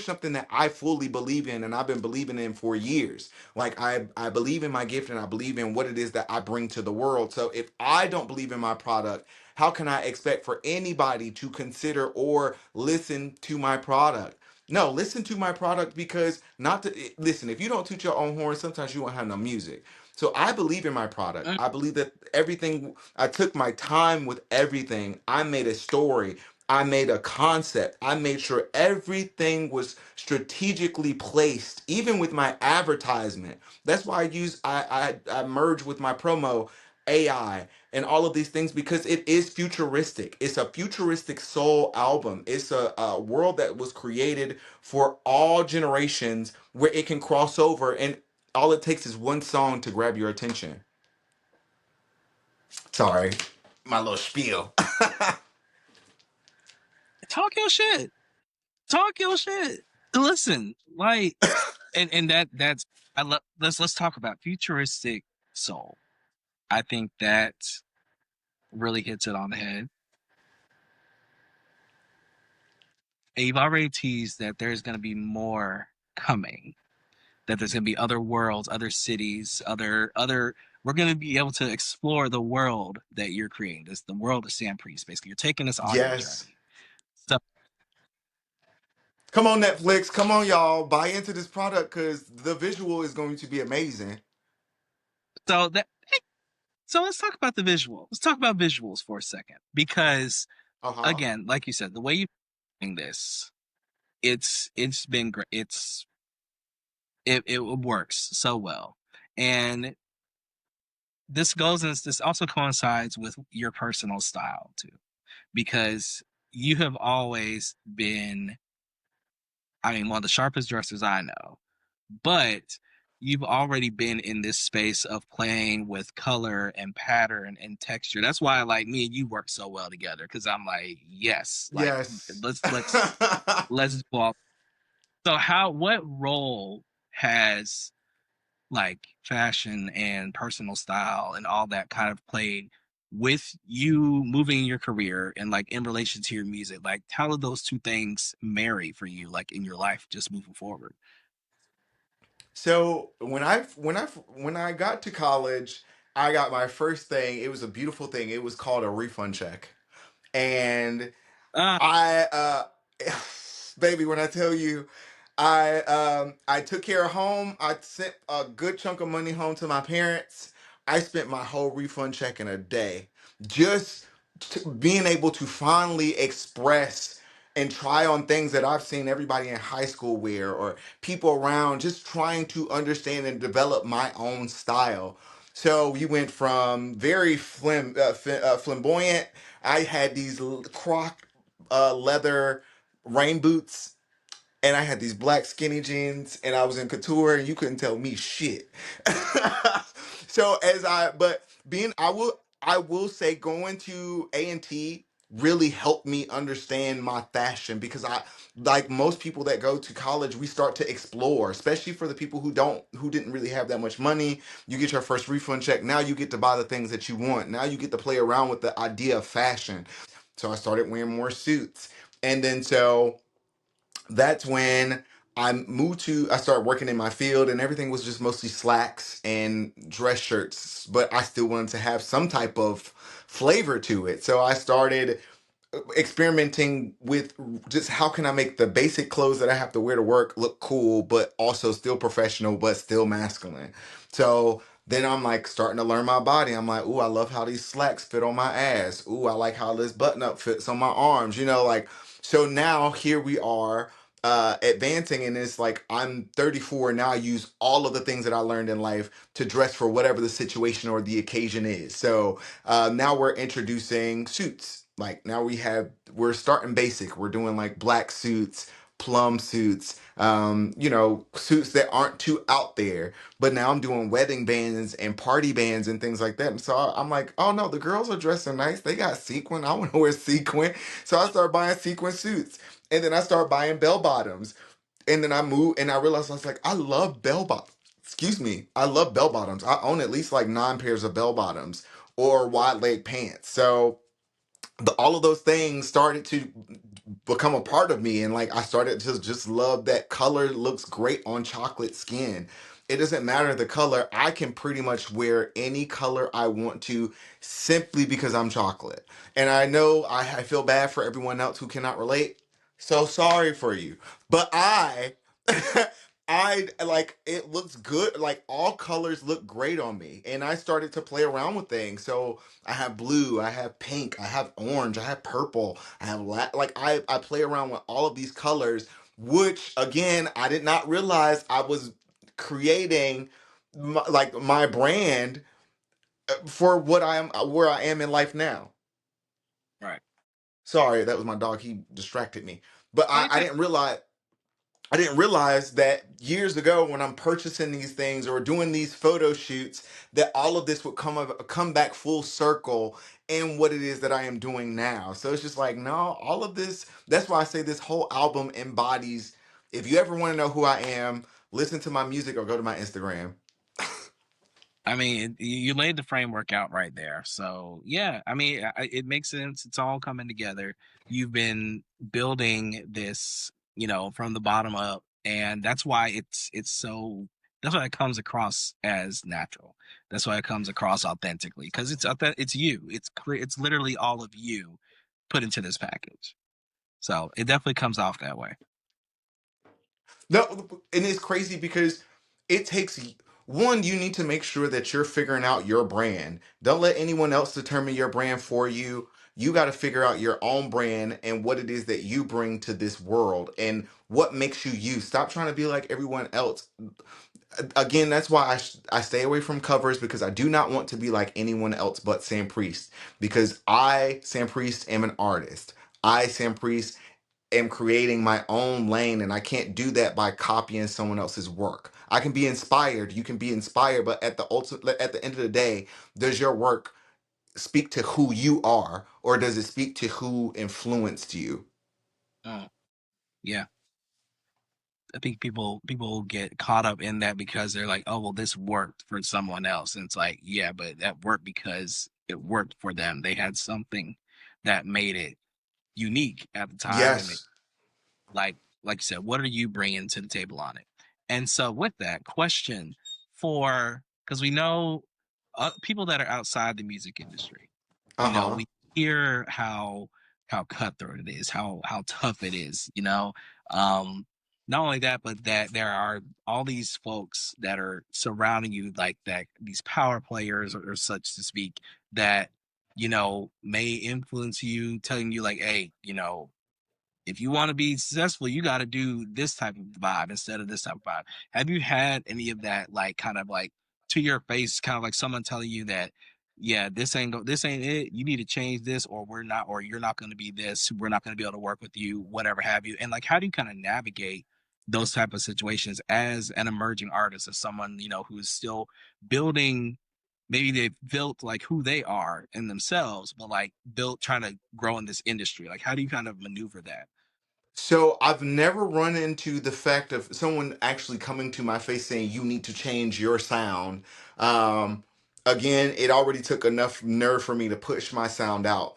something that I fully believe in, and I've been believing in for years. Like I believe in my gift, and I believe in what it is that I bring to the world. So if I don't believe in my product, how can I expect for anybody to consider or listen to my product? No, listen to my product because not to listen. If you don't toot your own horn, sometimes you won't have no music. So I believe in my product. Mm, I believe that everything. I took my time with everything. I made a story. I made a concept. I made sure everything was strategically placed, even with my advertisement. That's why I merge with my promo AI and all of these things because it is futuristic. It's a futuristic soul album. It's a world that was created for all generations where it can cross over, and all it takes is one song to grab your attention. Sorry, my little spiel. talk your shit. Talk your shit. Listen, like, and that's I love. Let's talk about futuristic soul. I think that really hits it on the head. And you've already teased that there's going to be more coming. That there's going to be other worlds, other cities, other. We're going to be able to explore the world that you're creating. This the world of Sanpriest. Basically, you're taking us on your Yes. journey. So, Come on, Netflix. Come on, y'all. Buy into this product because the visual is going to be amazing. so that. So let's talk about the visual. Let's talk about visuals for a second, because Uh huh. again, like you said, the way you're doing this, it's been great. It works so well, and this also coincides with your personal style too, because you have always been, I mean, one of the sharpest dressers I know, but you've already been in this space of playing with color and pattern and texture. That's why like me and you work so well together because I'm like, yes, like Yes. let's do all. So what role has like fashion and personal style and all that kind of played with you moving in your career and like in relation to your music? Like how do those two things marry for you like in your life just moving forward? So when I got to college, I got my first thing. It was a beautiful thing. It was called a refund check. And Ah, I baby, when I tell you, I took care of home. I sent a good chunk of money home to my parents. I spent my whole refund check in a day just being able to finally express and try on things that I've seen everybody in high school wear, or people around, just trying to understand and develop my own style. So we went from very flamboyant. I had these croc leather rain boots, and I had these black skinny jeans, and I was in couture, and you couldn't tell me shit. So as I, but being, I will say going to A&T really helped me understand my fashion, because I, like most people that go to college, we start to explore, especially for the people who didn't really have that much money. You get your first refund check. Now you get to buy the things that you want. Now you get to play around with the idea of fashion. So I started wearing more suits. And then so that's when I started working in my field, and everything was just mostly slacks and dress shirts, but I still wanted to have some type of flavor to it. So I started experimenting with just how can I make the basic clothes that I have to wear to work look cool, but also still professional, but still masculine. So then I'm like starting to learn my body. I'm like, ooh, I love how these slacks fit on my ass. Ooh, I like how this button up fits on my arms. Like, so now here we are advancing, and it's like I'm 34 now. I use all of the things that I learned in life to dress for whatever the situation or the occasion is. So now we're introducing suits. Like now we're starting basic. We're doing like black suits, plum suits, suits that aren't too out there. But now I'm doing wedding bands and party bands and things like that. And so I'm like, oh no, the girls are dressing nice. They got sequin. I want to wear sequin. So I start buying sequin suits. And then I start buying bell bottoms. And then I moved and I realized I was like, I love bell bottoms. Excuse me. I love bell bottoms. I own at least like 9 pairs of bell bottoms or wide leg pants. So all of those things started to become a part of me, and like I started to just love that color looks great on chocolate skin. It doesn't matter the color. I can pretty much wear any color I want to, simply because I'm chocolate. And I know I feel bad for everyone else who cannot relate. So sorry for you. But I I like, it looks good. Like all colors look great on me. And I started to play around with things. So I have blue, I have pink, I have orange, I have purple, I have like I play around with all of these colors, which again I did not realize I was creating my brand for what I am, where I am in life now. right. Sorry, that was my dog. He distracted me. But Oh, I, you're I good. didn't realize I didn't realize that years ago when I'm purchasing these things or doing these photo shoots, that all of this would come back full circle in what it is that I am doing now. So it's just like, no, all of this, that's why I say this whole album embodies, if you ever want to know who I am, listen to my music or go to my Instagram. I mean, you laid the framework out right there. So yeah, I mean, it makes sense. It's all coming together. You've been building this, from the bottom up, and that's why it's so. That's why it comes across as natural. That's why it comes across authentically because it's you. It's literally all of you put into this package. So it definitely comes off that way. No, and it's crazy because it takes one, you need to make sure that you're figuring out your brand. Don't let anyone else determine your brand for you. You got to figure out your own brand and what it is that you bring to this world and what makes you you. Stop trying to be like everyone else. Again, that's why I stay away from covers, because I do not want to be like anyone else but Sam Priest, because Sam Priest, am an artist. Sam Priest am creating my own lane, and I can't do that by copying someone else's work. I can be inspired, you can be inspired, but at the end of the day, does your work speak to who you are, or does it speak to who influenced you? Mm, yeah. I think people get caught up in that because they're like, oh well, this worked for someone else, and it's like, yeah, but that worked because it worked for them. They had something that made it unique at the time, and Yes. like like you said, what are you bringing to the table on it? And so with that question, for because we know people that are outside the music industry, Uh-huh. we hear how cutthroat it is, how tough it is, not only that, but that there are all these folks that are surrounding you, like that, these power players, or such to speak, that may influence you, telling you like, hey, if you want to be successful, you got to do this type of vibe instead of this type of vibe. Have you had any of that, like, kind of like to your face, kind of like someone telling you that, yeah, this ain't it. You need to change this, or we're not, or you're not going to be this. We're not going to be able to work with you, whatever have you. And like, how do you kind of navigate those type of situations as an emerging artist, as someone who is still building? Maybe they've built like who they are in themselves, but like built trying to grow in this industry. Like, how do you kind of maneuver that? So I've never run into the fact of someone actually coming to my face saying you need to change your sound. Um, Again, it already took enough nerve for me to push my sound out.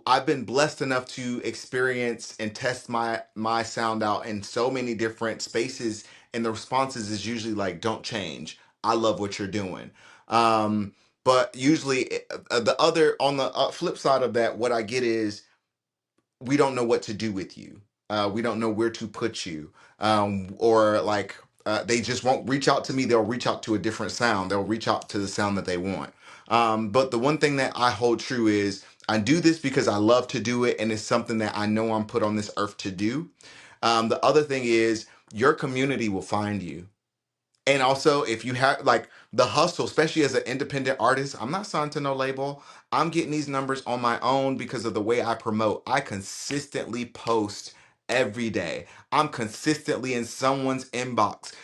I've been blessed enough to experience and test my sound out in so many different spaces, and the responses is usually like, "Don't change. I love what you're doing." But usually, the other on the flip side of that, what I get is we don't know what to do with you. We don't know where to put you. Or like they just won't reach out to me. They'll reach out to a different sound. They'll reach out to the sound that they want. But the one thing that I hold true is I do this because I love to do it, and it's something that I know I'm put on this earth to do. The other thing is your community will find you. And also, if you have like the hustle, especially as an independent artist, I'm not signed to no label. I'm getting these numbers on my own because of the way I promote. I consistently post every day. I'm consistently in someone's inbox.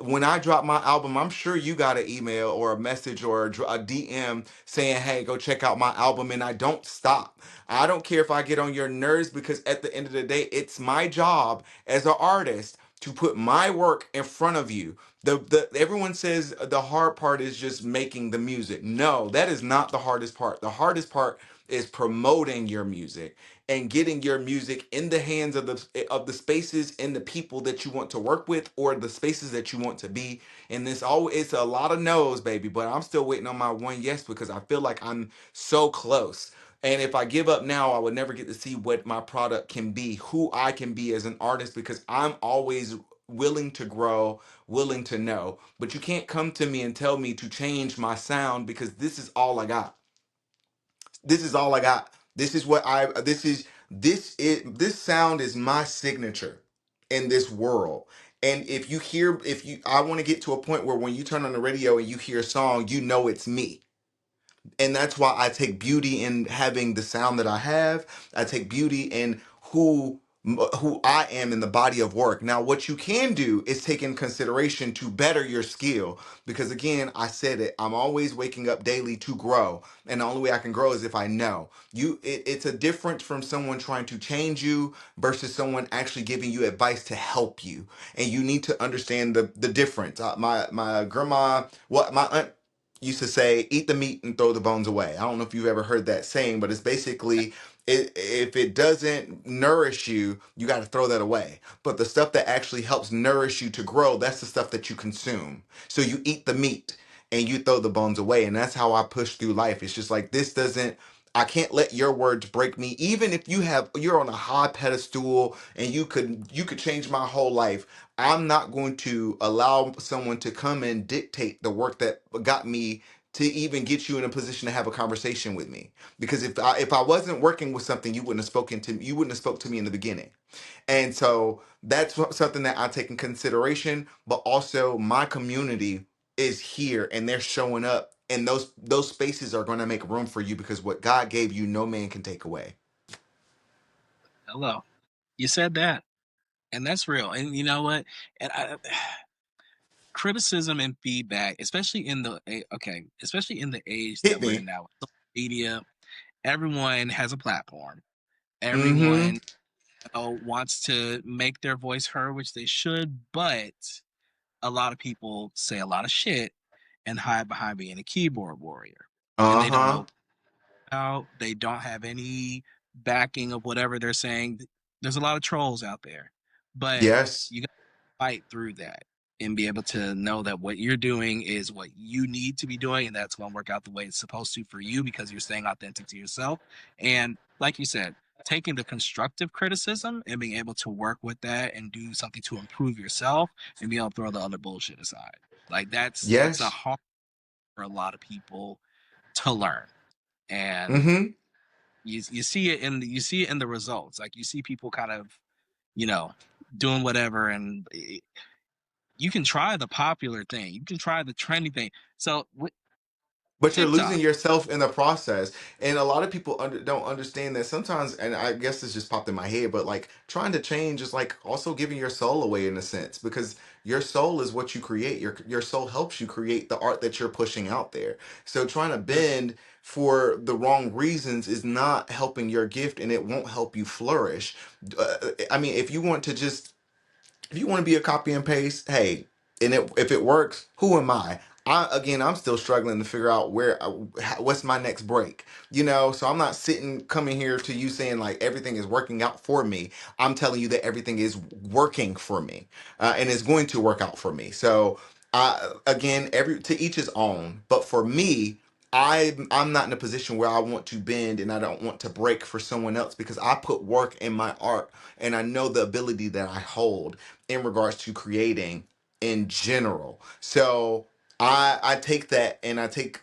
When I drop my album, I'm sure you got an email or a message or a DM saying, "Hey, go check out my album," and I don't stop. I don't care if I get on your nerves because at the end of the day, it's my job as an artist to put my work in front of you. The everyone says the hard part is just making the music. No, that is not the hardest part. The hardest part is promoting your music and getting your music in the hands of the spaces and the people that you want to work with, or the spaces that you want to be. And this always, it's a lot of no's, baby, but I'm still waiting on my one yes because I feel like I'm so close. And if I give up now, I would never get to see what my product can be, who I can be as an artist, because I'm always willing to grow, willing to know. But you can't come to me and tell me to change my sound because this is all I got. This is all I got. This is what I this sound is my signature in this world. And if you I want to get to a point where when you turn on the radio and you hear a song, you know it's me. And that's why I take beauty in having the sound that I have. I take beauty in who I am in the body of work. Now, what you can do is take in consideration to better your skill, because again, I said it. I'm always waking up daily to grow, and the only way I can grow is if I know you. It's a difference from someone trying to change you versus someone actually giving you advice to help you, and you need to understand the difference. My grandma, what my aunt used to say, eat the meat and throw the bones away. I don't know if you've ever heard that saying, but it's basically if it doesn't nourish you, you got to throw that away. But the stuff that actually helps nourish you to grow, that's the stuff that you consume. So you eat the meat and you throw the bones away. And that's how I push through life. It's just like this doesn't I can't let your words break me. Even if you're on a high pedestal and you could change my whole life, I'm not going to allow someone to come and dictate the work that got me to even get you in a position to have a conversation with me. Because if I wasn't working with something, you wouldn't have spoke to me in the beginning. And so that's something that I take in consideration. But also my community is here and they're showing up, and those spaces are going to make room for you because what God gave you, no man can take away. Hello. You said that, and that's real. And you know what? And criticism and feedback, especially in the especially in the age Hit that we're me. in now, with social media, everyone has a platform. Mm-hmm. Everyone wants to make their voice heard, which they should, but a lot of people say a lot of shit and hide behind being a keyboard warrior, and they don't Uh-huh. know how. They don't have any backing of whatever they're saying. There's a lot of trolls out there, but Yes. you fight through that and be able to know that what you're doing is what you need to be doing, and that's going to work out the way it's supposed to for you because you're staying authentic to yourself. And like you said, taking the constructive criticism and being able to work with that and do something to improve yourself and be able to throw the other bullshit aside. Like that's a Yes. hard for a lot of people to learn. And Mm-hmm. you see it in the results. Like you see people kind of, you know, doing whatever, and you can try the popular thing, you can try the trendy thing. So with But you're losing TikTok, yourself in the process. And a lot of people don't understand that sometimes, and I guess this just popped in my head, but like trying to change is like also giving your soul away in a sense, because your soul is what you create. Your soul helps you create the art that you're pushing out there. So trying to bend for the wrong reasons is not helping your gift, and it won't help you flourish. I mean, if you want to be a copy and paste, hey, and if it works, who am I? I'm still struggling to figure out what's my next break. So I'm not coming here to you saying like everything is working out for me. I'm telling you that everything is working for me, and it's going to work out for me. So, again, every to each his own. But for me, I'm not in a position where I want to bend and I don't want to break for someone else, because I put work in my art and I know the ability that I hold in regards to creating in general. So I take that, and I take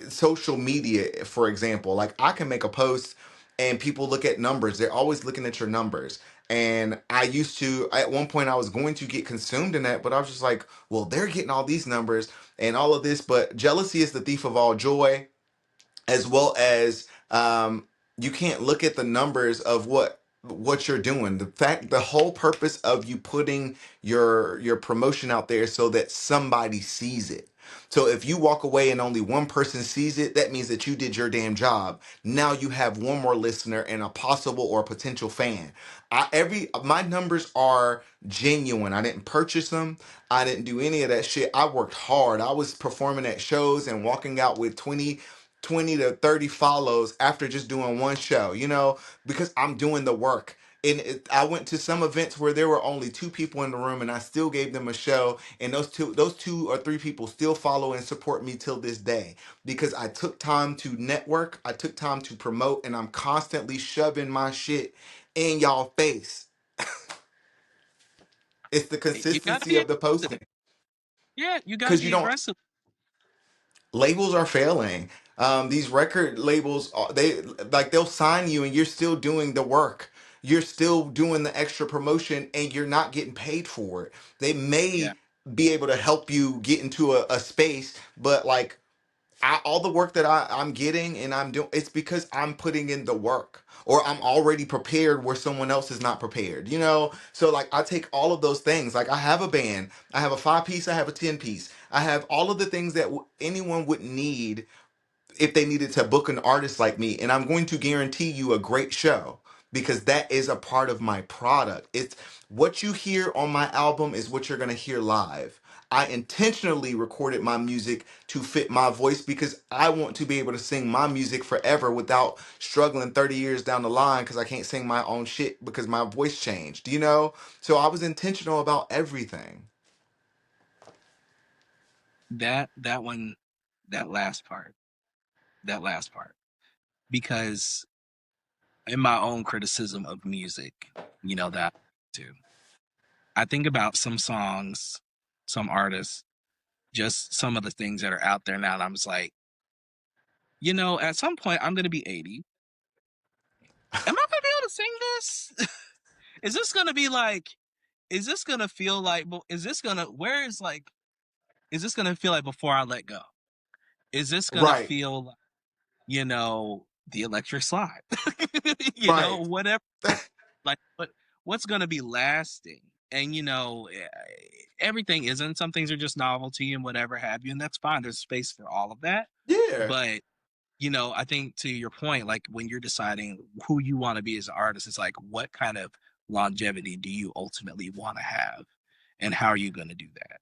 social media for example. Like I can make a post and people look at numbers. They're always looking at your numbers. And I used to, at one point, I was going to get consumed in that, but I was just like, well, they're getting all these numbers and all of this. But jealousy is the thief of all joy, as well as you can't look at the numbers of what you're doing. The whole purpose of you putting your promotion out there is so that somebody sees it. So if you walk away and only one person sees it, that means that you did your damn job. Now you have one more listener and a possible or potential fan. My numbers are genuine. I didn't purchase them. I didn't do any of that shit. I worked hard. I was performing at shows and walking out with 20 to 30 follows after just doing one show, because I'm doing the work. And I went to some events where there were only two people in the room, and I still gave them a show. And those two or three people still follow and support me till this day, because I took time to network, I took time to promote, and I'm constantly shoving my shit in y'all face. It's the you got to consistency be of the aggressive. posting, Yeah, you got to because you be don't aggressive. labels are failing. These record labels, they'll sign you and you're still doing the work. You're still doing the extra promotion and you're not getting paid for it. They Yeah, may be able to help you get into a space, but like all the work that I'm getting and I'm doing, it's because I'm putting in the work, or I'm already prepared where someone else is not prepared. So like I take all of those things. Like I have a band, I have a 5 piece, I have a 10 piece, I have all of the things that anyone would need if they needed to book an artist like me, and I'm going to guarantee you a great show, because that is a part of my product. It's what you hear on my album is what you're going to hear live. I intentionally recorded my music to fit my voice, because I want to be able to sing my music forever without struggling 30 years down the line because I can't sing my own shit because my voice changed. So I was intentional about everything. that one, that last part, that last part, because in my own criticism of music, that too, I think about some songs, some artists, just some of the things that are out there now, and I'm just like, at some point I'm gonna be 80. Am I gonna be able to sing this? Is this gonna be like? Is this gonna feel like? Is this gonna? Where is like? Is this gonna feel like before I let go? Is this gonna Right. feel like, the electric slide? Right. Whatever. Like, what's going to be lasting. And everything isn't. Some things are just novelty and whatever have you, and that's fine. There's space for all of that. Yeah, But I think to your point, like when you're deciding who you want to be as an artist, it's like what kind of longevity do you ultimately want to have, and how are you going to do that?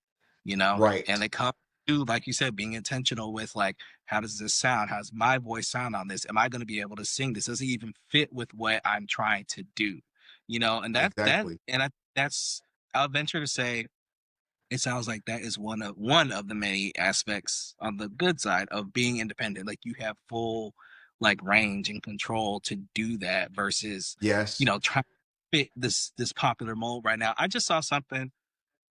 right. And it comes to, like you said, being intentional with like, how does this sound? How's my voice sound on this? Am I going to be able to sing this? Does it even fit with what I'm trying to do? And Exactly. that's, I'll venture to say, it sounds like that is one of the many aspects on the good side of being independent. Like you have full like range and control to do that versus Yes. trying to fit this popular mold right now. I just saw something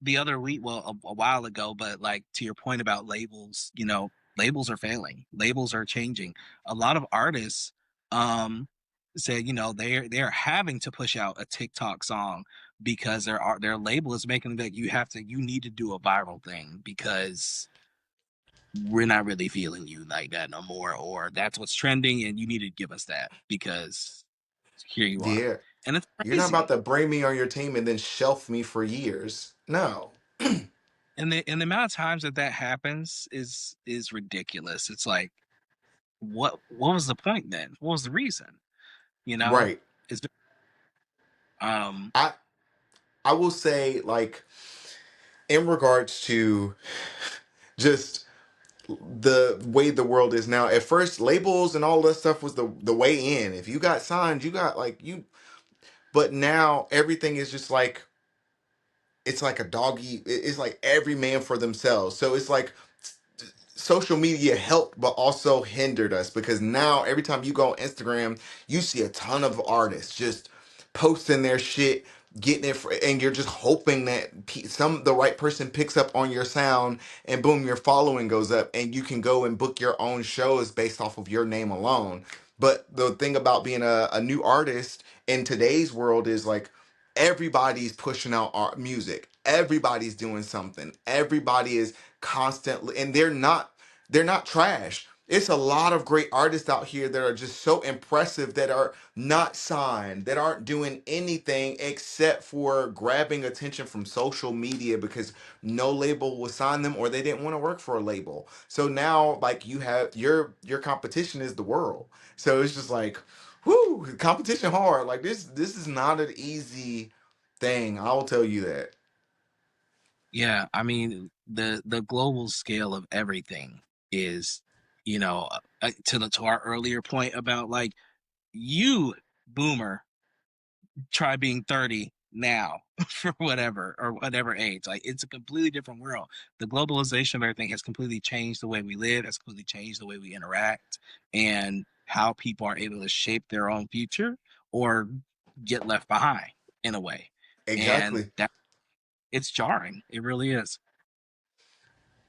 the other week, well, a while ago, but like to your point about labels, labels are failing, labels are changing. A lot of artists say, they're having to push out a TikTok song because their label is making them like, you need to do a viral thing because we're not really feeling you like that no more, or that's what's trending and you need to give us that because here you are. Yeah. And it's You're not about crazy. to bring me on your team and then shelf me for years. No. And the amount of times that happens is ridiculous. It's like, what was the point then? What was the reason? You know? Right. Is um I I will say, like, in regards to just the way the world is now. At first, labels and all that stuff was the way in. If you got signed, you got like you. But now everything is just like it's like a doggy. It's like every man for themselves. So it's like social media helped but also hindered us because now every time you go on Instagram, you see a ton of artists just posting their shit, getting it, and you're just hoping that the right person picks up on your sound, and boom, your following goes up, and you can go and book your own shows based off of your name alone. But the thing about being a new artist in today's world is like everybody's pushing out art music. Everybody's doing something. Everybody is constantly, and they're not trash. It's a lot of great artists out here that are just so impressive that are not signed, that aren't doing anything except for grabbing attention from social media because no label will sign them or they didn't want to work for a label. So now like you have your competition is the world. So it's just like, whoo, competition hard. Like this is not an easy thing. I will tell you that. yeah, I mean, the global scale of everything is, to our earlier point about like, you boomer, try being 30 now for whatever or whatever age. Like it's a completely different world. The globalization of everything has completely changed the way we live, has completely changed the way we interact, and how people are able to shape their own future or get left behind in a way. And Exactly. that, it's jarring. It really is.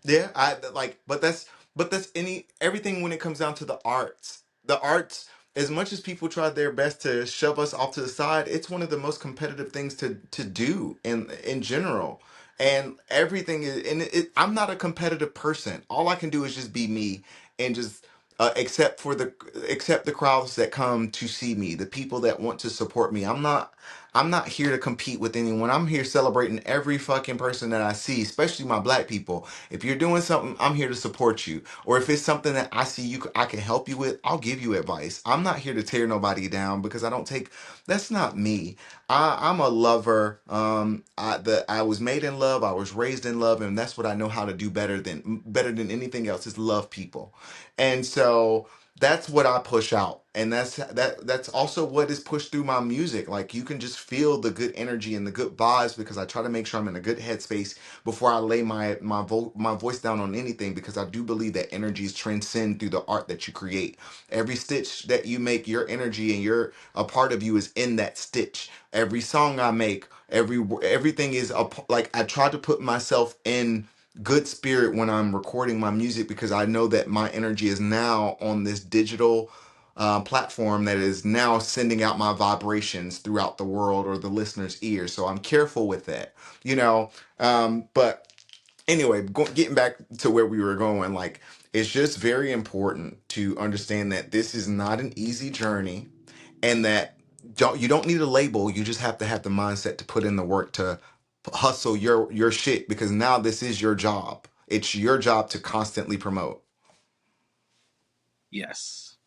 Yeah, I like, but that's everything when it comes down to the arts. The arts, as much as people try their best to shove us off to the side, it's one of the most competitive things to do in general. And everything is, and I'm not a competitive person. All I can do is just be me and just accept the crowds that come to see me, the people that want to support me. I'm not here to compete with anyone. I'm here celebrating every fucking person that I see, especially my black people. If you're doing something, I'm here to support you. Or if it's something that I see I can help you with, I'll give you advice. I'm not here to tear nobody down because I don't take. That's not me. I'm a lover. I was made in love. I was raised in love, and that's what I know how to do better than anything else is love people. And so that's what I push out, and that's also what is pushed through my music. Like you can just feel the good energy and the good vibes because I try to make sure I'm in a good headspace before I lay my voice down on anything, because I do believe that energies transcend through the art that you create. Every stitch that you make, your energy and your a part of you is in that stitch. Every song I make, everything is like I try to put myself in good spirit when I'm recording my music because I know that my energy is now on this digital platform that is now sending out my vibrations throughout the world or the listener's ears. So I'm careful with that, you know. But anyway, getting back to where we were going, like it's just very important to understand that this is not an easy journey, and that you don't need a label. You just have to have the mindset to put in the work to hustle your shit, because now this is your job. It's your job to constantly promote. Yes.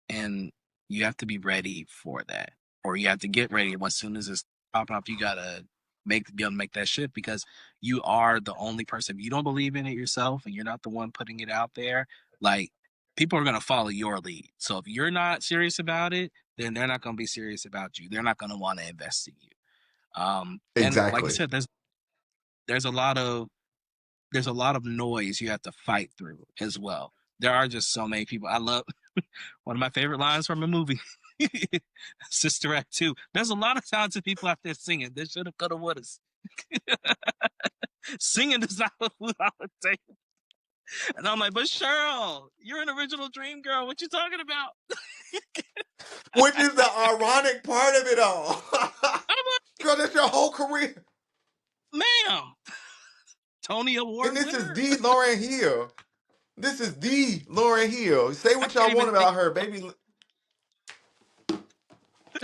And you have to be ready for that, or you have to get ready. As soon as it's popping up, you gotta be able to make that shift, because you are the only person. If you don't believe in it yourself and you're not the one putting it out there, like, people are gonna follow your lead. So if you're not serious about it, then they're not gonna be serious about you. They're not gonna want to invest in you. And like you Exactly. said, there's a lot of there's a lot of noise you have to fight through as well. There are just so many people. I love one of my favorite lines from a movie, Sister Act 2. There's a lot of talented people out there singing. They should have, could have, would have. Singing is not a food on the table. And I'm like, but Cheryl, you're an original dream girl. What you talking about? Which is the ironic part of it all. I'm Girl, that's your whole career. like, ma'am, Tony And Award this is winner. the Lauren Hill. This is the Lauren Hill. Say I what can't y'all even want think. about her, baby.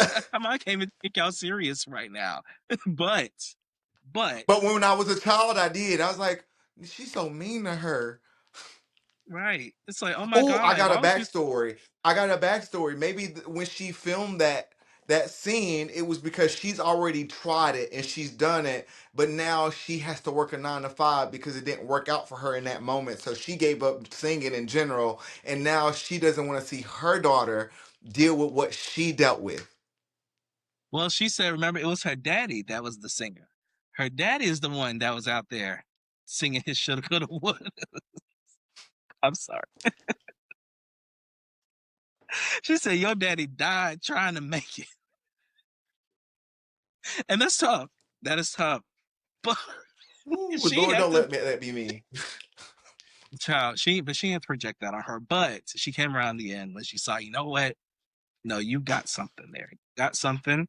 I can't even think y'all serious right now. but, but, But when I was a child, I did. I was like, she's so mean to her. right. It's like, oh my Oh, I God, got a why would you? backstory. I got a backstory. Maybe when she filmed that scene, it was because she's already tried it and she's done it, but now she has to work a 9 to 5 because it didn't work out for her in that moment. So she gave up singing in general, and now she doesn't want to see her daughter deal with what she dealt with. Well, she said, remember, it was her daddy that was the singer. Her daddy is the one that was out there singing his shoulda, coulda, woulda. I'm sorry. She said, your daddy died trying to make it. And that's tough. That is tough. But Ooh, she Lord, had don't to, let me that be me. but she had to project that on her. But she came around the end when she saw, you know what? No, you got something there. You got something,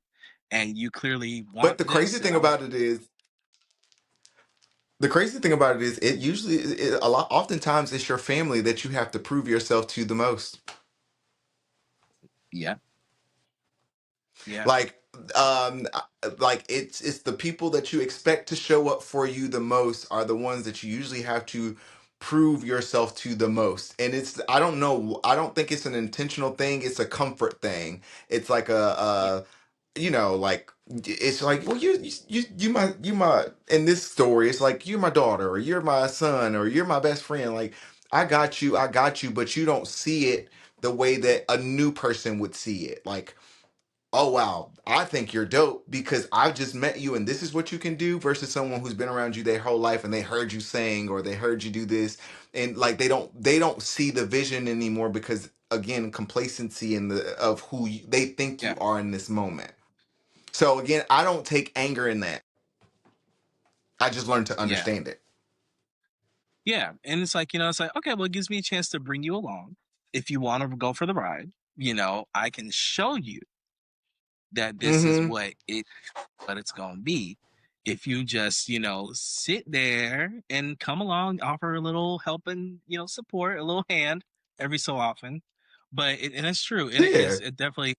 and you clearly But want the crazy this. And thing I want, about it is, it usually a lot. Oftentimes, it's your family that you have to prove yourself to the most. yeah, yeah, Like, like it's the people that you expect to show up for you the most are the ones that you usually have to prove yourself to the most. And it's, I don't know, I don't think it's an intentional thing. It's a comfort thing. It's like yeah, like it's like, well, you my in this story, it's like you're my daughter, or you're my son, or you're my best friend. Like, I got you, but you don't see it the way that a new person would see it. Like, oh wow, I think you're dope because I've just met you and this is what you can do, versus someone who's been around you their whole life and they heard you sing or they heard you do this, and like they don't see the vision anymore because, again, complacency in the of they think you yeah, are in this moment. So again, I don't take anger in that. I just learned to yeah. understand it. Yeah, and it's like, it's like, okay, well, it gives me a chance to bring you along. If you want to go for the ride, I can show you that this is Mm-hmm. what it's going to be. If you just, sit there and come along, offer a little helping, support, a little hand every so often. And it's true. And Yeah. it definitely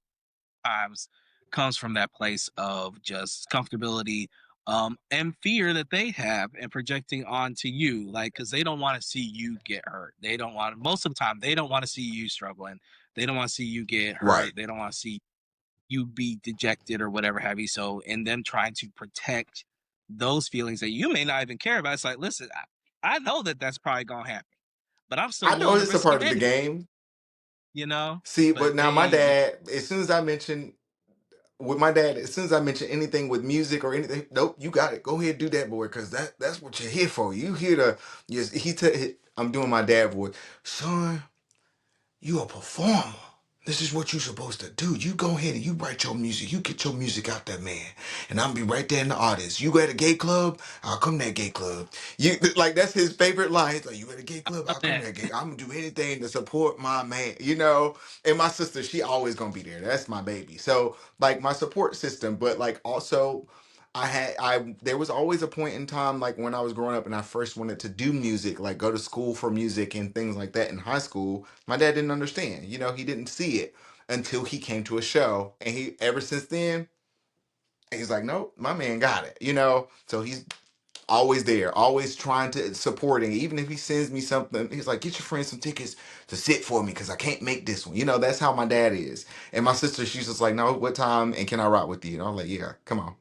times comes from that place of just comfortability, and fear that they have and projecting onto you, like, because they don't want to see you get hurt. They don't want, most of the time they don't want to see you struggling. They don't want to see you get Right. hurt. They don't want to see you be dejected or whatever have you. So in them trying to protect those feelings that you may not even care about, it's like, listen, I know that that's probably gonna happen, but I'm still I know willing to it's a risk it part of the anyway, game. you know See, but but now my they dad, as soon as I mention with my dad, as soon as I mention anything with music or anything, nope, you got it. Go ahead, do that, boy, because that's what you're here for. You here to, yes, I'm doing my dad voice, son. You a performer. This is what you're supposed to do. You go ahead and you write your music. You get your music out there, man. And I'm be right there in the audience. You at a gay club? I'll come to that gay club. You like, that's his favorite line. He's like, you at a gay club? love I'll come to that. that gay. I'm gonna do anything to support my man. You know. And my sister, she always gonna be there. That's my baby. So like my support system, but like also there was always a point in time, like when I was growing up and I first wanted to do music, like go to school for music and things like that in high school. My dad didn't understand, he didn't see it. until he came to a show, and he ever since then he's like, nope, my man got it, you know. So he's always there, always trying to supporting. Even if he sends me something, he's like, get your friends some tickets to sit for me because I can't make this one. You know, that's how my dad is. And my sister, she's just like, no, what time and can I rock with you? And I'm like, yeah, come on.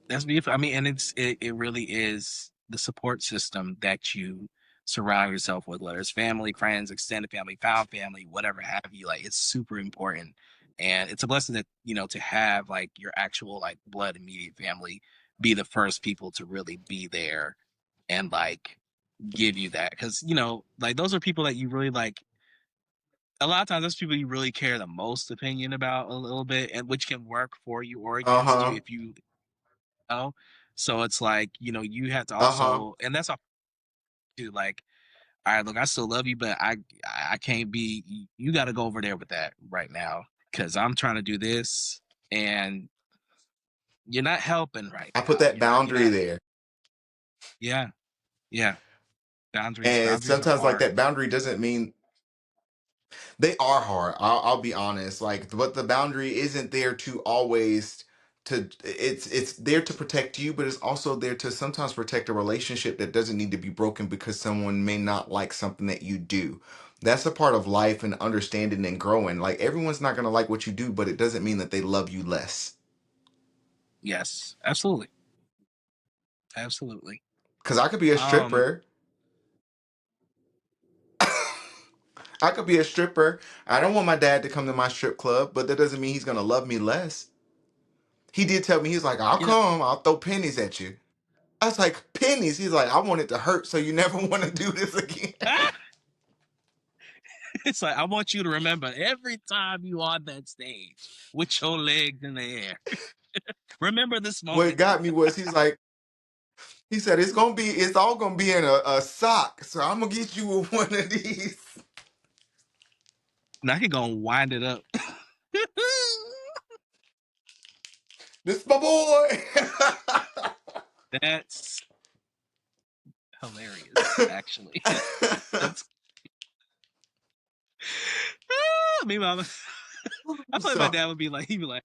That's beautiful. I mean, and it really is the support system that you surround yourself with, whether it's family, friends, extended family, found family, whatever have you. Like, it's super important, and it's a blessing that, you know, to have like your actual like blood immediate family be the first people to really be there and like give you that, because you know, like those are people that you really like. A lot of times, those people you really care the most opinion about a little bit, and which can work for you or Uh against you huh. if you know. So it's like, you know, you have to Uh huh. also, and that's all too, like, all right, look, I still love you, but I can't be, you got to go over there with that right now because I'm trying to do this, and you're not helping right I put now. that You're boundary not, there. yeah, yeah. And Boundaries are sometimes, like, hard. that boundary doesn't mean they are hard. I'll be honest. Like, but the boundary isn't there to always to it's there to protect you, but it's also there to sometimes protect a relationship that doesn't need to be broken because someone may not like something that you do. That's a part of life and understanding and growing. Like, everyone's not gonna like what you do, but it doesn't mean that they love you less. Yes, absolutely, absolutely. Cause I could be a Um, stripper. I could be a stripper. I don't want my dad to come to my strip club, but that doesn't mean he's gonna love me less. He did tell me, he's like, I'll you know, come, I'll throw pennies at you. I was like, pennies? He's like, I want it to hurt so you never want to do this again. it's like I want you to remember every time you on that stage with your legs in the air. Remember this What moment. got me was he's like, he said, it's all gonna be in a sock. So I'm gonna get you one of these. Now he gonna wind it up. This my boy. That's hilarious, actually. That's me, mama. I thought my So dad would be like, he'd be like,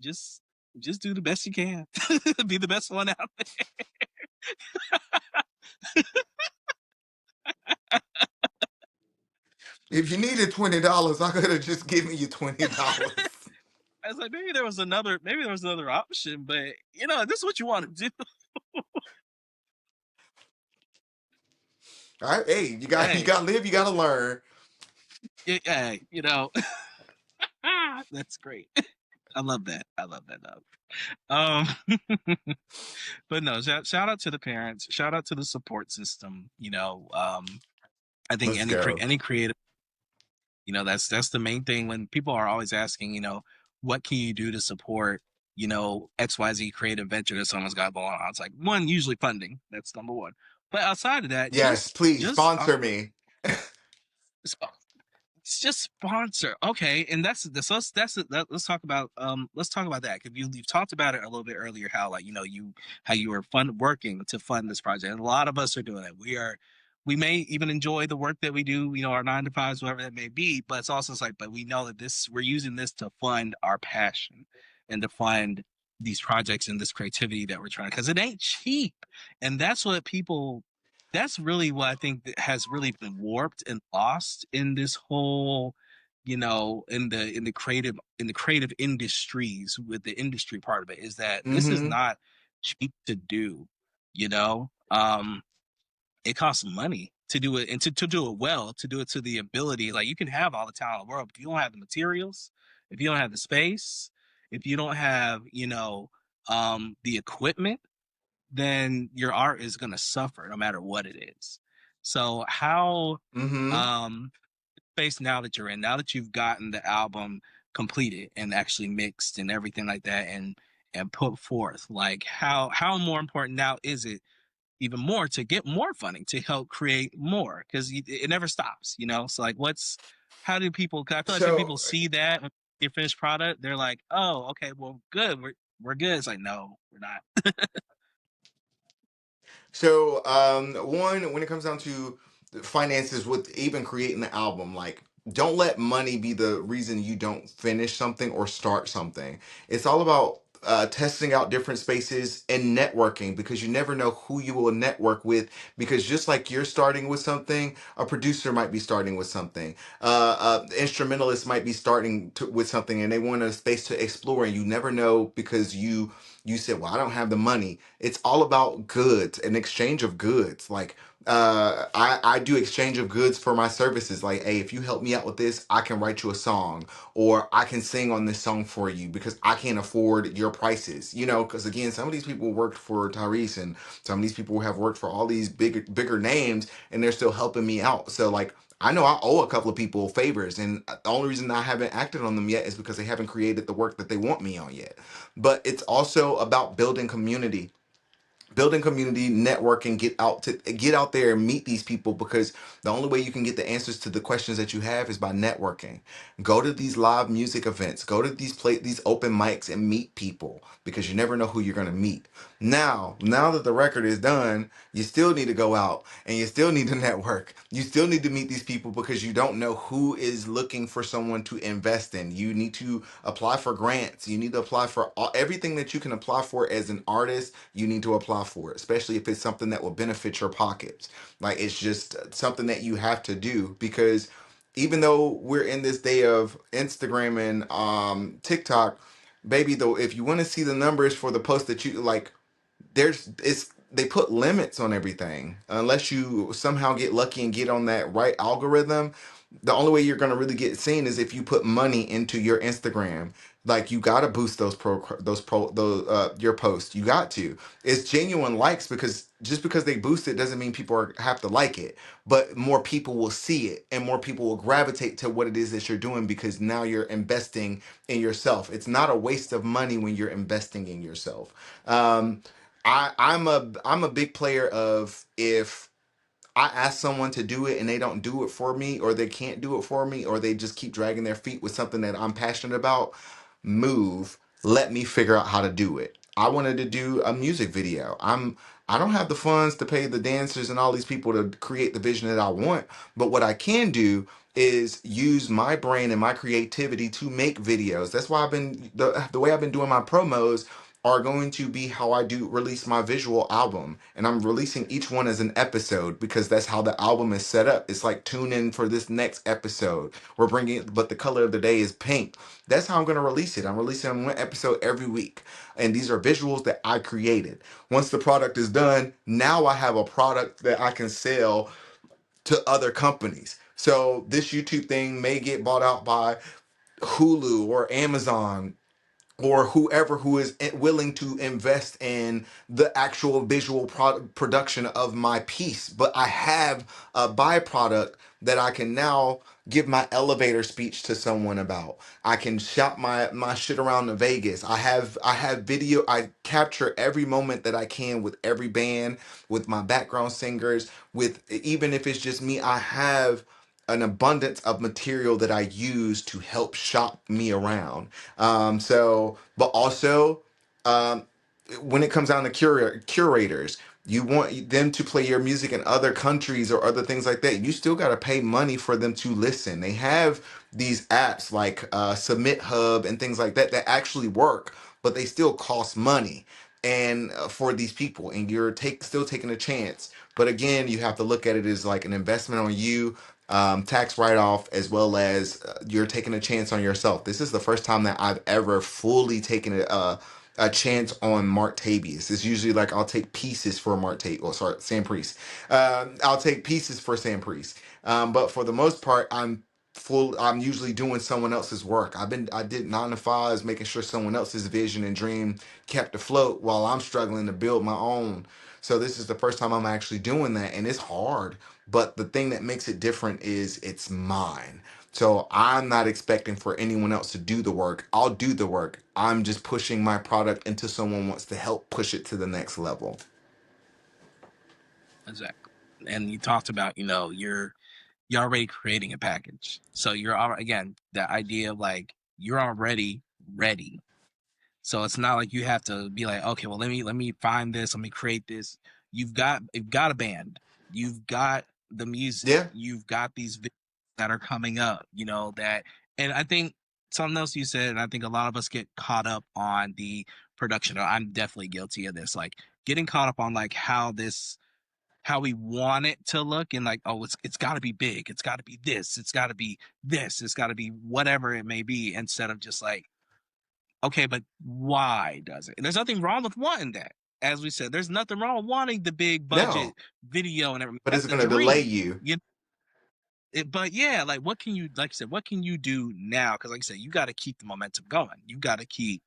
just, just do the best you can, be the best one out if you needed $20, I could have just given you $20. there. I was like, maybe there was another option, but you know, this is what you want to do. All right, hey, you Hey, gotta live, you gotta learn. hey, you know, that's great. I love that. I love that. But no, shout out to the parents. Shout out to the support system. You know, I think Let's go. any creative, you know, that's the main thing when people are always asking, you know, what can you do to support, you know, XYZ creative venture that someone's got going on. It's like one, usually funding. That's number one. But outside of that, Yes, please just sponsor me. it's just sponsor. Okay, and let's talk about let's talk about that because you've talked about it a little bit earlier how like you know how you were working to fund this project, and a lot of us are doing it. We may even enjoy the work that we do, you know, our 9 to 5s, whatever that may be, but it's also it's like, but we know that we're using this to fund our passion and to fund these projects and this creativity that we're trying, because it ain't cheap, and that's really what I think that has really been warped and lost in this whole, you know, in the creative industries with the industry part of it, is that this is Mm-hmm. not cheap to do, you know. It costs money to do it, and to do it well, to do it to the ability. Like, you can have all the talent in the world, but if you don't have the materials, if you don't have the space, if you don't have, you know, the equipment, then your art is going to suffer no matter what it is. So how Mm-hmm. um space now that you're in, now that you've gotten the album completed and actually mixed and everything like that, and put forth, like how more important now is it even more to get more funding to help create more, because it never stops, you know. So like how do people, 'cause I feel like when So people see that when your finished product, they're like, oh, okay, well, good, we're good. It's like, no, we're not. So, one, when it comes down to finances with even creating the album, like, don't let money be the reason you don't finish something or start something. It's all about testing out different spaces and networking, because you never know who you will network with. Because just like you're starting with something, a producer might be starting with something, instrumentalist might be with something, and they want a space to explore. And you never know, because you said, well, I don't have the money. It's all about goods, an exchange of goods. Like I do exchange of goods for my services. Like, hey, if you help me out with this, I can write you a song, or I can sing on this song for you because I can't afford your prices. You know, because again, some of these people worked for Tyrese, and some of these people have worked for all these bigger names, and they're still helping me out. So like, I know I owe a couple of people favors, and the only reason I haven't acted on them yet is because they haven't created the work that they want me on yet. But it's also about building community, networking, get out there and meet these people, because the only way you can get the answers to the questions that you have is by networking. Go to these live music events, go to these open mics and meet people, because you never know who you're going to meet. Now that the record is done, you still need to go out and you still need to network. You still need to meet these people, because you don't know who is looking for someone to invest in. You need to apply for grants. You need to apply for everything that you can apply for as an artist. You need to apply for it, especially if it's something that will benefit your pockets. Like, it's just something that you have to do, because even though we're in this day of Instagram and TikTok, baby, though, if you want to see the numbers for the post that you like, they put limits on everything. Unless you somehow get lucky and get on that right algorithm, the only way you're going to really get seen is if you put money into your Instagram. Like, you got to boost those your posts. You got to. It's genuine likes, because just because they boost it doesn't mean have to like it. But more people will see it, and more people will gravitate to what it is that you're doing, because now you're investing in yourself. It's not a waste of money when you're investing in yourself. Um, I'm a big player of, if I ask someone to do it and they don't do it for me, or they can't do it for me, or they just keep dragging their feet with something that I'm passionate about, move, let me figure out how to do it. I wanted to do a music video. I don't have the funds to pay the dancers and all these people to create the vision that I want, but what I can do is use my brain and my creativity to make videos. That's why the way I've been doing my promos are going to be how I do release my visual album. And I'm releasing each one as an episode, because that's how the album is set up. It's like, tune in for this next episode. But the color of the day is pink. That's how I'm going to release it. I'm releasing one episode every week. And these are visuals that I created. Once the product is done, now I have a product that I can sell to other companies. So this YouTube thing may get bought out by Hulu or Amazon, or whoever who is willing to invest in the actual visual production of my piece. But I have a byproduct that I can now give my elevator speech to someone about. I can shop my shit around to Vegas. I have video. I capture every moment that I can with every band, with my background singers, with even if it's just me. I have an abundance of material that I use to help shop me around. But also, um, when it comes down to curators, you want them to play your music in other countries or other things like that. You still got to pay money for them to listen. They have these apps like Submit Hub and things like that that actually work, but they still cost money. And for these people, and you're still taking a chance. But again, you have to look at it as like an investment on you, tax write off, as well as you're taking a chance on yourself. This is the first time that I've ever fully taken a chance on Mark Tabius. It's usually like, I'll take pieces for Mark Tabius, or sorry, Sam Priest. I'll take pieces for Sam Priest. But for the most part, I'm usually doing someone else's work. I did 9 to 5s, making sure someone else's vision and dream kept afloat while I'm struggling to build my own. So this is the first time I'm actually doing that, and it's hard. But the thing that makes it different is it's mine. So I'm not expecting for anyone else to do the work. I'll do the work. I'm just pushing my product until someone wants to help push it to the next level. Exactly. And you talked about, you're already creating a package. So you're already, again, the idea of like, you're already ready. So it's not like you have to be like, okay, well, let me find this, let me create this. You've got a band, you've got the music, Yeah. you've got these videos that are coming up, that, and I think something else you said, and I think a lot of us get caught up on the production. I'm definitely guilty of this, like getting caught up on like how we want it to look, and like, oh, it's got to be big, it's got to be this, it's got to be this, it's got to be whatever it may be, instead of just like, okay, but why does it? And there's nothing wrong with wanting that. As we said, there's nothing wrong with wanting the big No, budget video and everything. but That's it's the going to delay dream. you. But yeah, like what can you, like you said, what can you do now? Because like you said, you got to keep the momentum going. You got to keep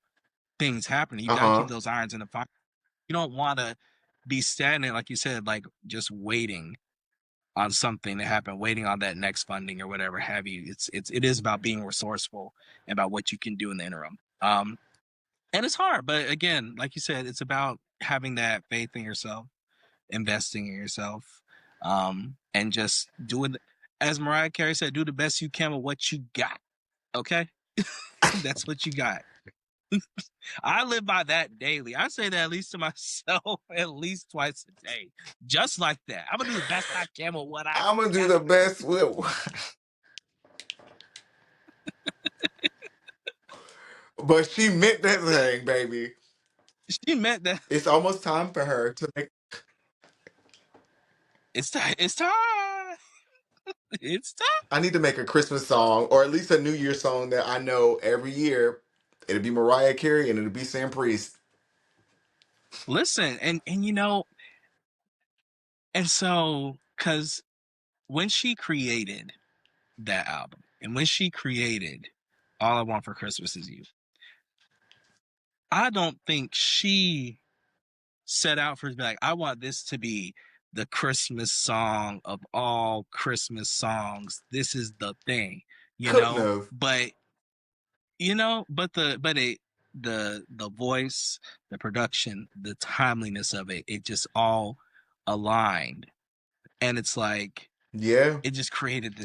things happening. You got to keep Uh-huh. those irons in the fire. You don't want to be stagnant, like you said, like just waiting on something to happen, waiting on that next funding or whatever have you. It is about being resourceful and about what you can do in the interim. And it's hard, but again, like you said, it's about having that faith in yourself, investing in yourself, and just doing, as Mariah Carey said, do the best you can with what you got. Okay, that's what you got. I live by that daily. I say that at least to myself at least twice a day, just like that. I'm gonna do the best I can with what I I'm going to do got. the best with. But she meant that thing, baby. She meant that. It's almost time for her to make. It's time. It's time. It's time. I need to make a Christmas song, or at least a New Year song that I know every year. It'll be Mariah Carey and it'll be Sanpriest. Listen, and and so because when she created that album, and when she created All I Want for Christmas Is You, I don't think she set out for, like, I want this to be the Christmas song of all Christmas songs. This is the thing, Couldn't have. but the voice, the production, the timeliness of it just all aligned, and it's like Yeah. it just created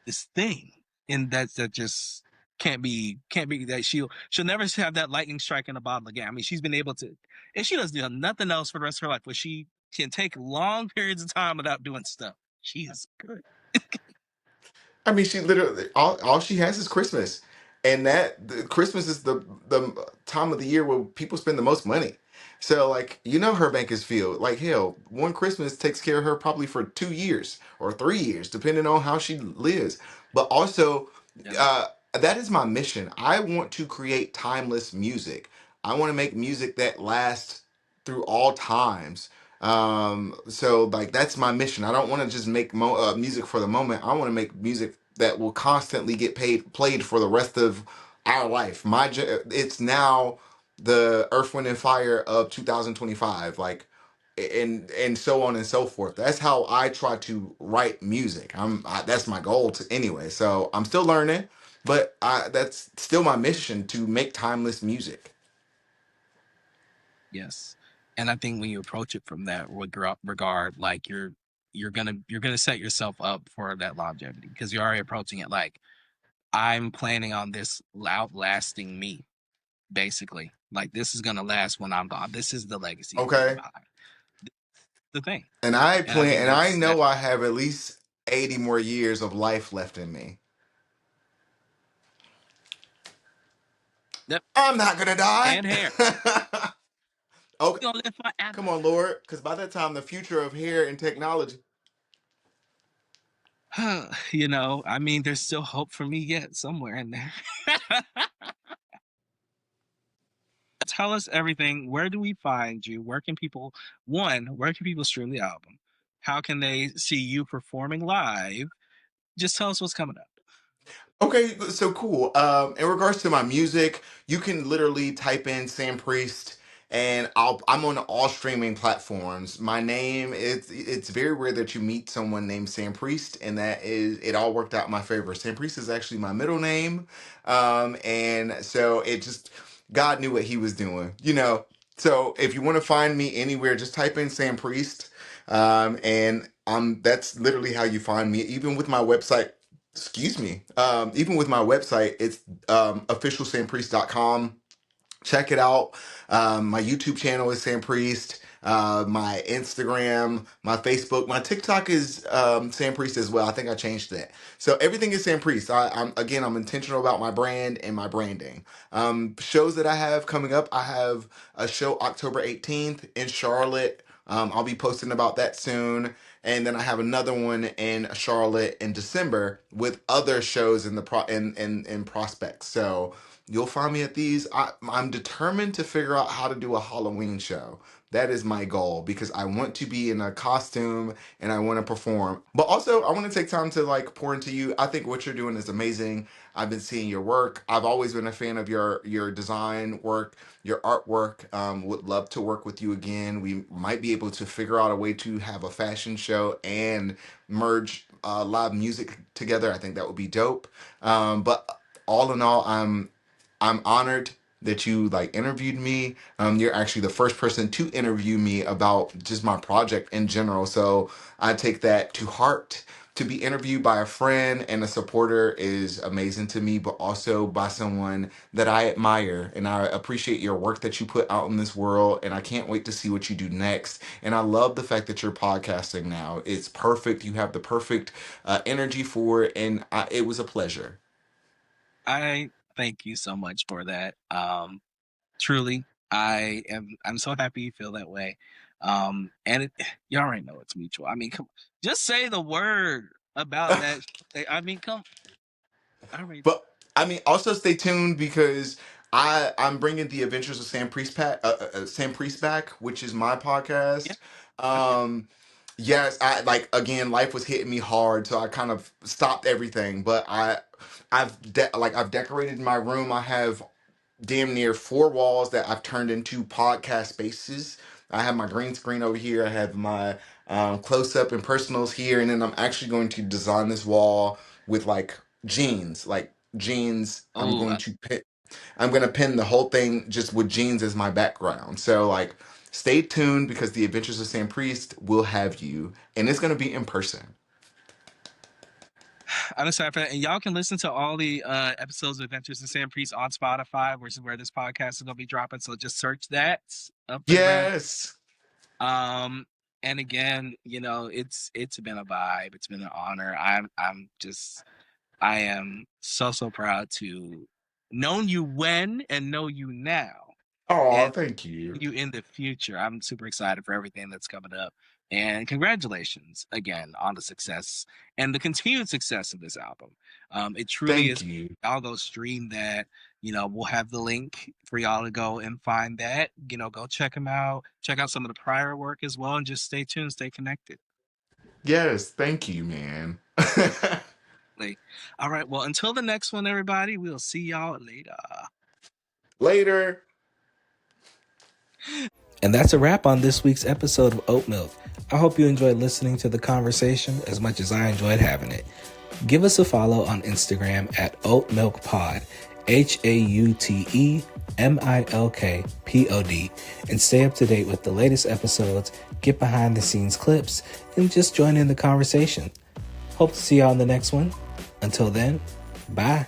this thing, and that just can't be that she'll never have that lightning strike in a bottle again. I mean, she's been able to, and she doesn't nothing else for the rest of her life, where she can take long periods of time without doing stuff. She is good. I mean, she literally all she has is Christmas, and Christmas is the time of the year where people spend the most money. So, like, her bank is filled. Like, hell, one Christmas takes care of her probably for 2 years or 3 years, depending on how she lives. But also, Yeah. uh, that is my mission. I want to create timeless music. I want to make music that lasts through all times. So like that's my mission. I don't want to just make music for the moment. I want to make music that will constantly get played for the rest of our life. It's now the Earth, Wind, and Fire of 2025. Like, and so on and so forth. That's how I try to write music. That's my goal to anyway. So I'm still learning, but that's still my mission to make timeless music. Yes, and I think when you approach it from that regard, like you're gonna set yourself up for that longevity, because you're already approaching it like, I'm planning on this outlasting me, basically. Like, this is gonna last when I'm gone. This is the legacy I'm leaving Okay. behind. The thing, And I and I plan, think and I that's know I have at least 80 more years of life left in me. yep. I'm not gonna die. And hair. Okay, You're gonna live come forever. on, Lord, because by that time, the future of hair and technology. I mean, there's still hope for me yet somewhere in there. Tell us everything. Where do we find you? Where can people stream the album? How can they see you performing live? Just tell us what's coming up. Okay, so cool. In regards to my music, you can literally type in Sam Priest, and I'm on all streaming platforms. My name it's very rare that you meet someone named Sam Priest, and that is it all worked out in my favor. Sam Priest is actually my middle name, and so it just God knew what He was doing. So if you want to find me anywhere, just type in Sam Priest, and that's literally how you find me. Even with my website. Excuse me. Even with my website, it's officialsampriest.com. Check it out. My YouTube channel is Sam Priest. my Instagram, my Facebook, my TikTok is Sanpriest as well. I think I changed that. So everything is Sanpriest. I'm intentional about my brand and my branding. Shows that I have coming up. I have a show October 18th in Charlotte. I'll be posting about that soon. And then I have another one in Charlotte in December with other shows in the in prospects. So you'll find me at these. I'm determined to figure out how to do a Halloween show. That is my goal because I want to be in a costume and I want to perform. But also, I want to take time to like pour into you. I think what you're doing is amazing. I've been seeing your work. I've always been a fan of your design work, your artwork. Would love to work with you again. We might be able to figure out a way to have a fashion show and merge live music together. I think that would be dope. But all in all, I'm honored that you like interviewed me. You're actually the first person to interview me about just my project in general. So I take that to heart. To be interviewed by a friend and a supporter is amazing to me, but also by someone that I admire. And I appreciate your work that you put out in this world. And I can't wait to see what you do next. And I love the fact that you're podcasting now. It's perfect. You have the perfect energy for it. And it was a pleasure. I thank you so much for that. Truly, I'm so happy you feel that way. And you already know it's mutual. I mean, come, just say the word about that. I mean, come. I already. But I mean, also stay tuned because I'm bringing the Adventures of Sam Priest back, which is my Yeah. podcast. Okay. Um, yes, I like again, life was hitting me hard, so I kind of stopped everything. But I've decorated my room. I have damn near four walls that I've turned into podcast spaces. I have my green screen over here. I have my close up and personals here, and then I'm actually going to design this wall with like jeans. Oh, I'm going to pin the whole thing just with jeans as my background. So like, stay tuned because the Adventures of Sam Priest will have you, and it's going to be in person. I'm excited for that. And y'all can listen to all the episodes of Adventures in Sanpriest on Spotify, which is where this podcast is gonna be dropping. So just search that up and running. Yes. Um, and again, it's been a vibe. It's been an honor. I am so proud to known you when and know you now. Oh, And thank you. you in the future. I'm super excited for everything that's coming up. And congratulations again on the success and the continued success of this album. It truly Thank is. you. I'll go stream that. We'll have the link for y'all to go and find that. Go check them out. Check out some of the prior work as well, and just stay tuned, stay connected. Yes, thank you, man. All right. Well, until the next one, everybody, we'll see y'all later. Later. And that's a wrap on this week's episode of Oat Milk. I hope you enjoyed listening to the conversation as much as I enjoyed having it. Give us a follow on Instagram at Oat Milk Pod, HAUTEMILKPOD, and stay up to date with the latest episodes, get behind the scenes clips, and just join in the conversation. Hope to see y'all in the next one. Until then, bye.